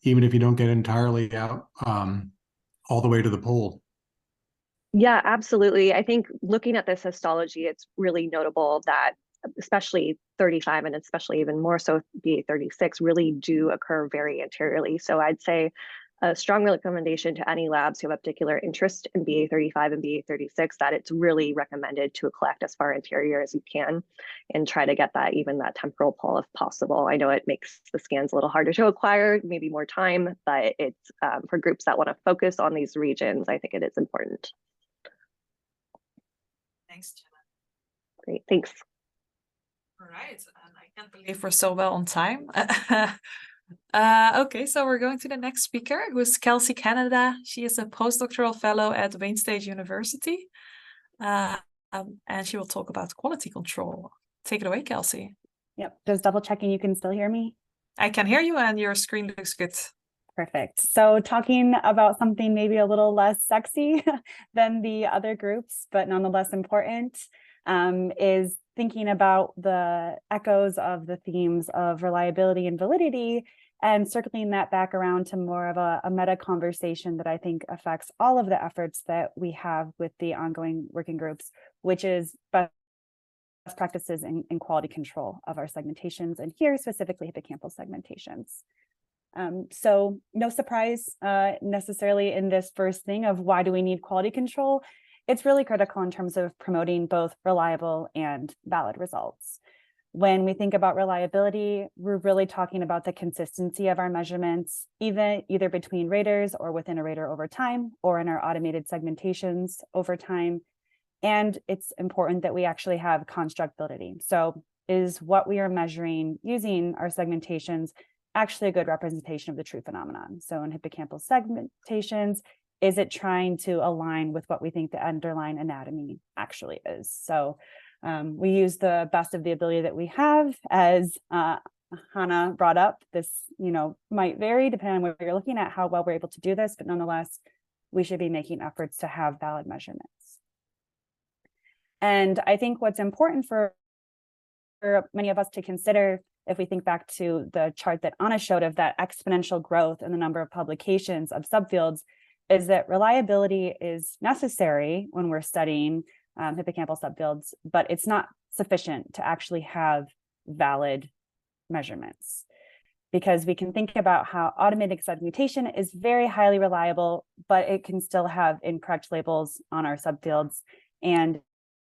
S6: even if you don't get entirely out all the way to the pole?
S9: Yeah, absolutely. I think looking at this histology, it's really notable that especially 35 and especially even more so BA36 really do occur very anteriorly. So I'd say a strong recommendation to any labs who have a particular interest in BA35 and BA36 that it's really recommended to collect as far anterior as you can and try to get that even that temporal pole if possible. I know it makes the scans a little harder to acquire, maybe more time, but it's for groups that want to focus on these regions, I think it is important.
S1: Thanks, Jenna.
S9: Great, thanks.
S1: All right, and I can't believe we're so well on time. Okay, so we're going to the next speaker, who is Kelsey Canada. She is a postdoctoral fellow at Wayne State University, and she will talk about quality control. Take it away, Kelsey.
S10: Yep, just double checking you can still hear me.
S1: I can hear you and your screen looks good.
S10: Perfect. So talking about something maybe a little less sexy than the other groups, but nonetheless important, is thinking about the echoes of the themes of reliability and validity, and circling that back around to more of a meta conversation that I think affects all of the efforts that we have with the ongoing working groups, which is best practices in quality control of our segmentations, and here specifically hippocampal segmentations. So no surprise necessarily in this first thing of why do we need quality control. It's really critical in terms of promoting both reliable and valid results. When we think about reliability, we're really talking about the consistency of our measurements, either between raters or within a rater over time, or in our automated segmentations over time. And it's important that we actually have construct validity. So is what we are measuring using our segmentations actually a good representation of the true phenomenon? So in hippocampal segmentations, is it trying to align with what we think the underlying anatomy actually is? So we use the best of the ability that we have, as Hannah brought up. This, might vary depending on what you're looking at, how well we're able to do this, but nonetheless, we should be making efforts to have valid measurements. And I think what's important for many of us to consider, if we think back to the chart that Anna showed of that exponential growth in the number of publications of subfields, is that reliability is necessary when we're studying hippocampal subfields, but it's not sufficient to actually have valid measurements. Because we can think about how automated segmentation is very highly reliable, but it can still have incorrect labels on our subfields. And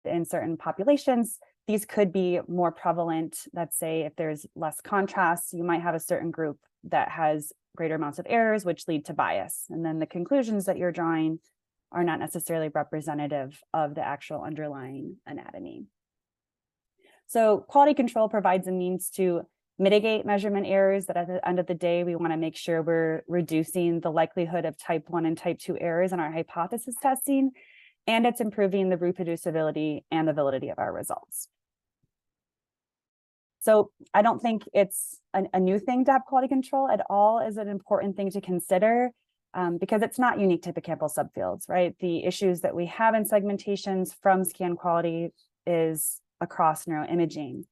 S10: in certain populations, these could be more prevalent. Let's say if there's less contrast, you might have a certain group that has greater amounts of errors, which lead to bias. And then the conclusions that you're drawing are not necessarily representative of the actual underlying anatomy. So quality control provides a means to mitigate measurement errors, that at the end of the day, we want to make sure we're reducing the likelihood of type 1 and type 2 errors in our hypothesis testing, and it's improving the reproducibility and the validity of our results. So I don't think it's a new thing to have quality control at all. Is an important thing to consider, because it's not unique to hippocampal subfields, right? The issues that we have in segmentations from scan quality is across neuroimaging,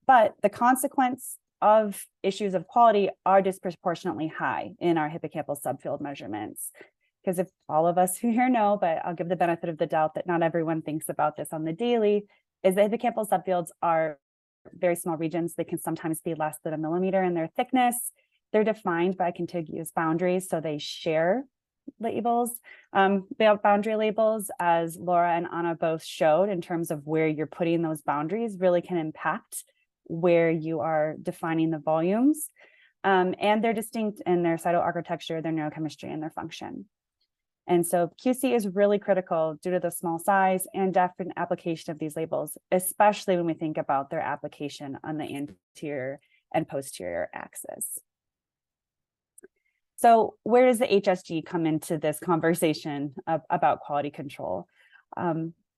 S10: but the consequence of issues of quality are disproportionately high in our hippocampal subfield measurements. Because if all of us who here know, but I'll give the benefit of the doubt that not everyone thinks about this on the daily, is that hippocampal subfields are very small regions. They can sometimes be less than 1 millimeter in their thickness. They're defined by contiguous boundaries, so they share labels, boundary labels, as Laura and Anna both showed, in terms of where you're putting those boundaries really can impact where you are defining the volumes. And they're distinct in their cytoarchitecture, their neurochemistry, and their function. And so QC is really critical due to the small size and different application of these labels, especially when we think about their application on the anterior and posterior axis. So where does the HSG come into this conversation about quality control?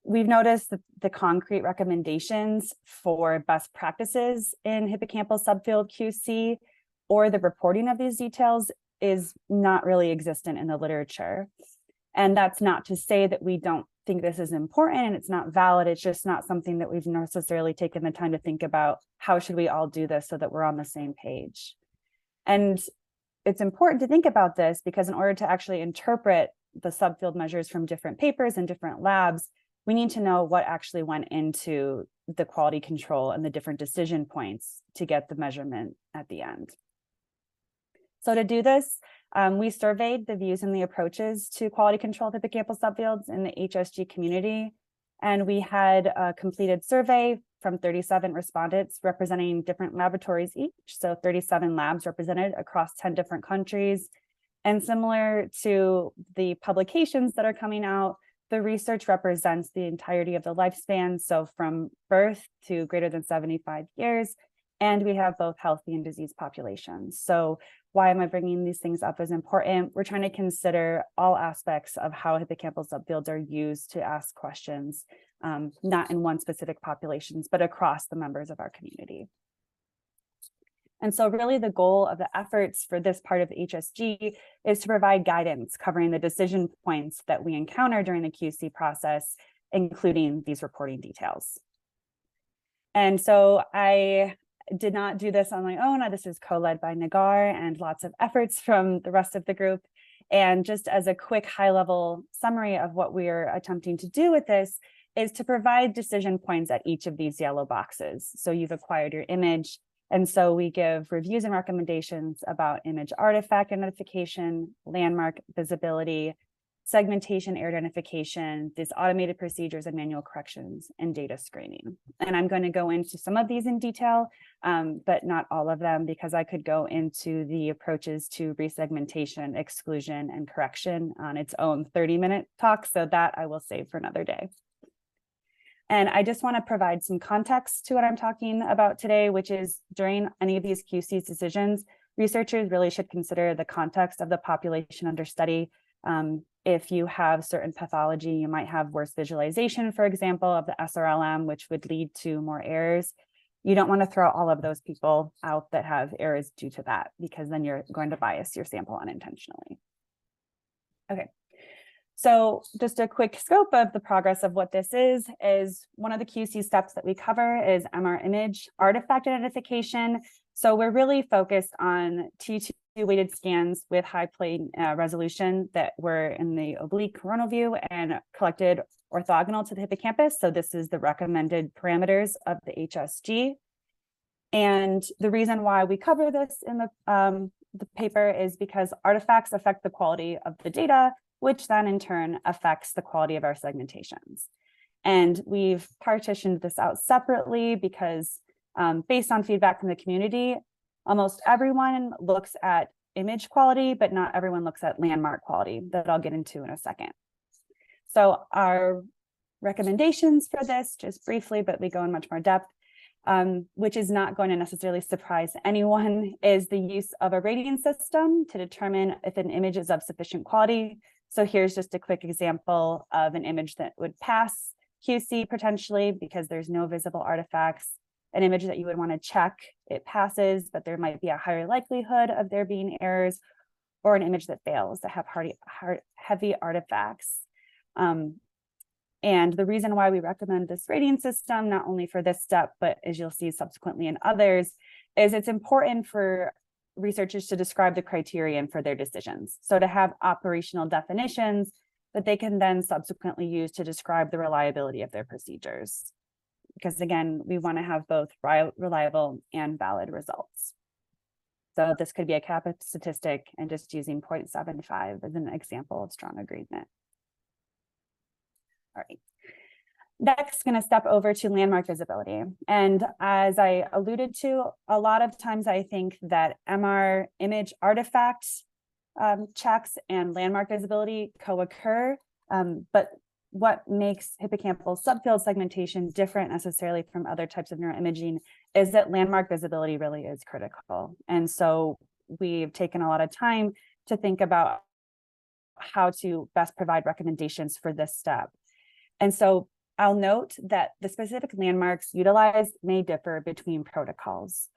S10: We've noticed that the concrete recommendations for best practices in hippocampal subfield QC, or the reporting of these details, is not really existent in the literature. And that's not to say that we don't think this is important and it's not valid. It's just not something that we've necessarily taken the time to think about. How should we all do this so that we're on the same page? And it's important to think about this because in order to actually interpret the subfield measures from different papers and different labs, we need to know what actually went into the quality control and the different decision points to get the measurement at the end. So to do this, we surveyed the views and the approaches to quality control of hippocampal subfields in the HSG community. And we had a completed survey from 37 respondents representing different laboratories each. So 37 labs represented across 10 different countries. And similar to the publications that are coming out, the research represents the entirety of the lifespan. So from birth to greater than 75 years. And we have both healthy and diseased populations. So why am I bringing these things up as important? We're trying to consider all aspects of how hippocampal subfields are used to ask questions, not in one specific populations, but across the members of our community. And so really the goal of the efforts for this part of the HSG is to provide guidance covering the decision points that we encounter during the QC process, including these reporting details. And so I did not do this on my own. This is co-led by Nagar and lots of efforts from the rest of the group. And just as a quick high-level summary of what we're attempting to do with this is to provide decision points at each of these yellow boxes. So you've acquired your image. And so we give reviews and recommendations about image artifact identification, landmark visibility, segmentation, error identification, these automated procedures and manual corrections, and data screening. And I'm going to go into some of these in detail, but not all of them, because I could go into the approaches to resegmentation, exclusion, and correction on its own 30-minute talk, so that I will save for another day. And I just want to provide some context to what I'm talking about today, which is during any of these QC decisions, researchers really should consider the context of the population under study. If you have certain pathology, you might have worse visualization, for example, of the SRLM, which would lead to more errors. You don't want to throw all of those people out that have errors due to that, because then you're going to bias your sample unintentionally. Okay. So just a quick scope of the progress of what this is one of the QC steps that we cover is MR image artifact identification. So we're really focused on T2 weighted scans with high plane resolution that were in the oblique coronal view and collected orthogonal to the hippocampus. So this is the recommended parameters of the HSG. And the reason why we cover this in the paper is because artifacts affect the quality of the data, which then in turn affects the quality of our segmentations. And we've partitioned this out separately because based on feedback from the community, almost everyone looks at image quality, but not everyone looks at landmark quality, that I'll get into in a second. So our recommendations for this, just briefly, but we go in much more depth, which is not going to necessarily surprise anyone, is the use of a rating system to determine if an image is of sufficient quality. So here's just a quick example of an image that would pass QC potentially because there's no visible artifacts. An image that you would want to check, it passes, but there might be a higher likelihood of there being errors, or an image that fails that have heavy artifacts. And the reason why we recommend this rating system, not only for this step, but as you'll see subsequently in others, is it's important for researchers to describe the criterion for their decisions. So to have operational definitions that they can then subsequently use to describe the reliability of their procedures. Because again, we want to have both reliable and valid results. So this could be a kappa statistic and just using 0.75 as an example of strong agreement. All right. Next, going to step over to landmark visibility. And as I alluded to, a lot of times I think that MR image artifact checks and landmark visibility co-occur, but what makes hippocampal subfield segmentation different necessarily from other types of neuroimaging is that landmark visibility really is critical. And so we've taken a lot of time to think about how to best provide recommendations for this step. And so I'll note that the specific landmarks utilized may differ between protocols.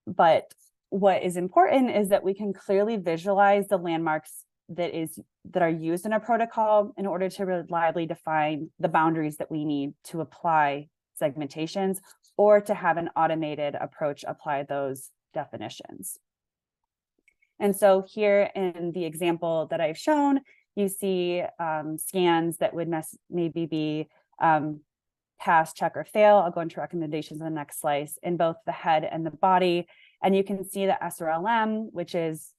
S10: But what is important is that we can clearly visualize the landmarks that are used in a protocol in order to reliably define the boundaries that we need to apply segmentations or to have an automated approach apply those definitions. And so here in the example that I've shown, you see scans that would maybe be pass, check, or fail. I'll go into recommendations in the next slice in both the head and the body. And you can see the SRLM, which is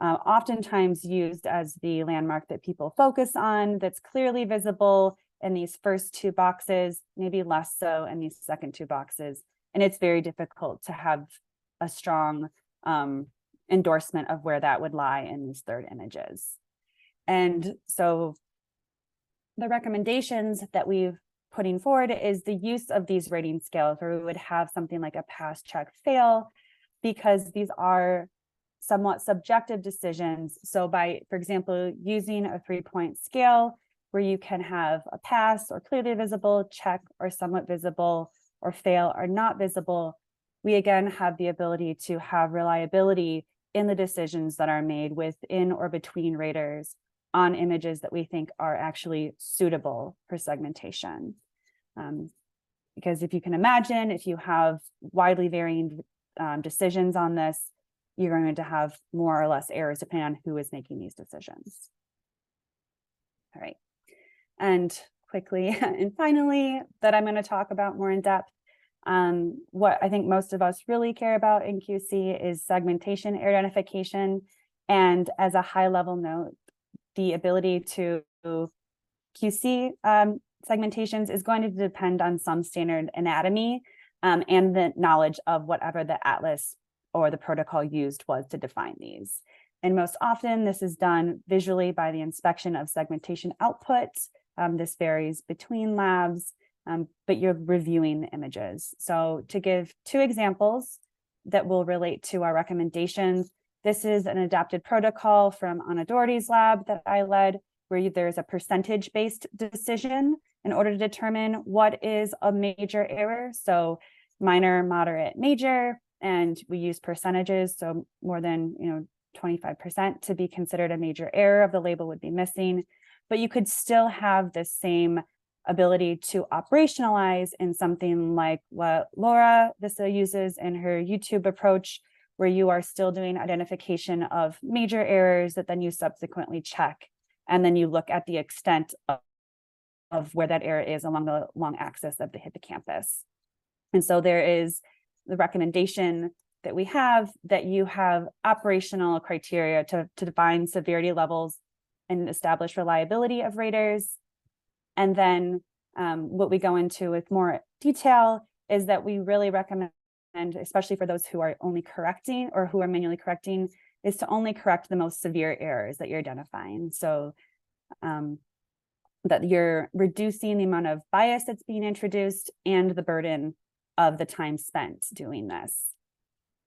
S10: oftentimes used as the landmark that people focus on, that's clearly visible in these first two boxes, maybe less so in these second two boxes. And it's very difficult to have a strong endorsement of where that would lie in these third images. And so the recommendations that we've putting forward is the use of these rating scales where we would have something like a pass, check, fail, because these are somewhat subjective decisions. So by, for example, using a 3-point scale where you can have a pass or clearly visible, check or somewhat visible, or fail or not visible, we again have the ability to have reliability in the decisions that are made within or between raters on images that we think are actually suitable for segmentation. Because if you can imagine, if you have widely varying decisions on this, you're going to have more or less errors depending on who is making these decisions. All right. And quickly, and finally, that I'm going to talk about more in depth, what I think most of us really care about in QC is segmentation error identification. And as a high level note, the ability to QC segmentations is going to depend on some standard anatomy and the knowledge of whatever the atlas or the protocol used was to define these. And most often this is done visually by the inspection of segmentation output. This varies between labs, but you're reviewing the images. So to give two examples that will relate to our recommendations, this is an adapted protocol from Anna Daugherty's lab that I led, where there's a percentage-based decision in order to determine what is a major error. So minor, moderate, major, and we use percentages. So more than 25% to be considered a major error of the label would be missing. But you could still have the same ability to operationalize in something like what Laura Wisse uses in her YouTube approach, where you are still doing identification of major errors that then you subsequently check. And then you look at the extent of where that error is along the long axis of the hippocampus. And so there is the recommendation that we have that you have operational criteria to define severity levels and establish reliability of raters. And then what we go into with more detail is that we really recommend, especially for those who are only correcting or who are manually correcting, is to only correct the most severe errors that you're identifying. So that you're reducing the amount of bias that's being introduced and the burden of the time spent doing this.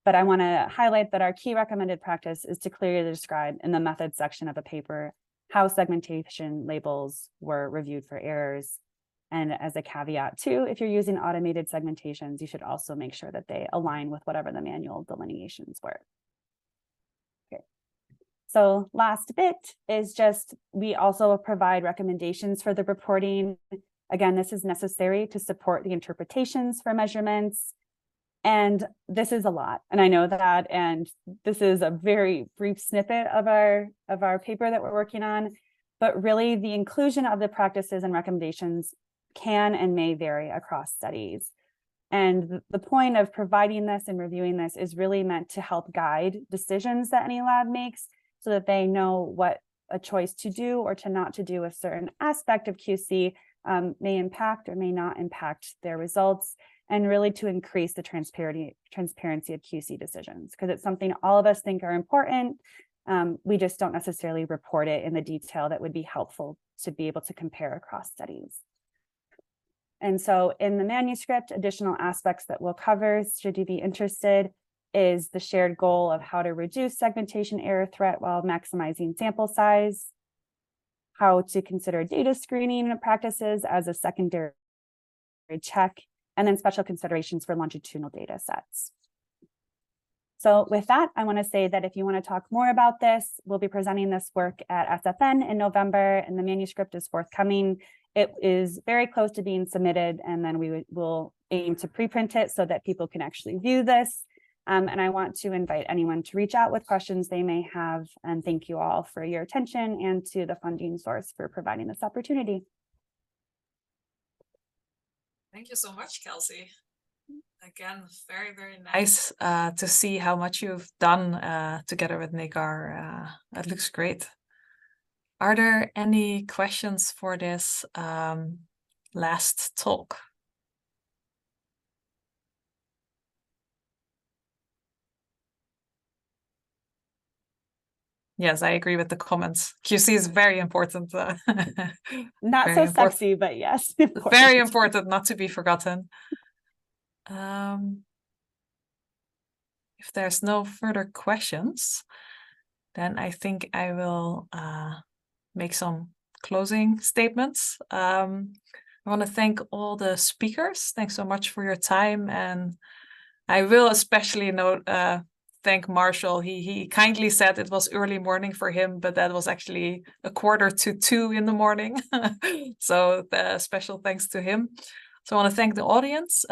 S10: But I want to highlight that our key recommended practice is to clearly describe in the methods section of a paper how segmentation labels were reviewed for errors. And as a caveat too, if you're using automated segmentations, you should also make sure that they align with whatever the manual delineations were. Okay. So last bit is just, we also provide recommendations for the reporting. Again, this is necessary to support the interpretations for measurements. And this is a lot, and I know that, and this is a very brief snippet of our paper that we're working on, but really the inclusion of the practices and recommendations can and may vary across studies. And the point of providing this and reviewing this is really meant to help guide decisions that any lab makes so that they know what a choice to do or to not to do a certain aspect of QC may impact or may not impact their results, and really to increase the transparency of QC decisions, because it's something all of us think are important. We just don't necessarily report it in the detail that would be helpful to be able to compare across studies. And so in the manuscript, additional aspects that we'll cover, should you be interested, is the shared goal of how to reduce segmentation error threat while maximizing sample size, how to consider data screening practices as a secondary check, and then special considerations for longitudinal data sets. So with that, I want to say that if you want to talk more about this, we'll be presenting this work at SFN in November, and the manuscript is forthcoming. It is very close to being submitted, and then we will aim to preprint it so that people can actually view this. And I want to invite anyone to reach out with questions they may have, and thank you all for your attention and to the funding source for providing this opportunity.
S1: Thank you so much, Kelsey. Again, very, very nice to see how much you've done together with Nigar. That looks great. Are there any questions for this last talk? Yes, I agree with the comments. QC is very important.
S10: Not
S1: very
S10: so
S1: important.
S10: sexy, but yes.
S1: Very important, not to be forgotten. If there's no further questions, then I think I will make some closing statements. I want to thank all the speakers. Thanks so much for your time and I will especially thank Marshall. He kindly said it was early morning for him, but that was actually 1:45 in the morning. So special thanks to him. So I want to thank the audience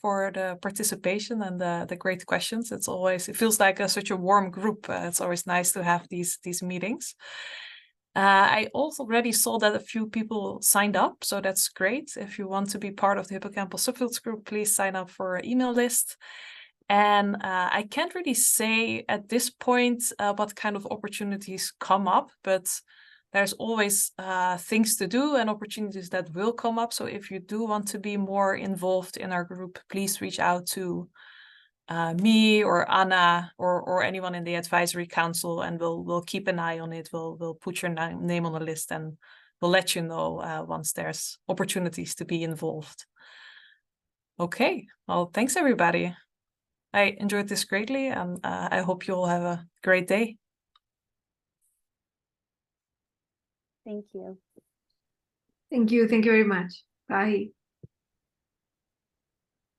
S1: for the participation and the great questions. It feels like such a warm group. It's always nice to have these meetings. I also already saw that a few people signed up, so that's great. If you want to be part of the Hippocampal Subfields Group, please sign up for our email list. And I can't really say at this point what kind of opportunities come up, but there's always things to do and opportunities that will come up. So if you do want to be more involved in our group, please reach out to me or Anna or anyone in the advisory council, and we'll keep an eye on it. We'll put your name on the list, and we'll let you know once there's opportunities to be involved. Okay, well, thanks everybody. I enjoyed this greatly, and I hope you all have a great day.
S10: Thank you.
S7: Thank you. Thank you very much. Bye.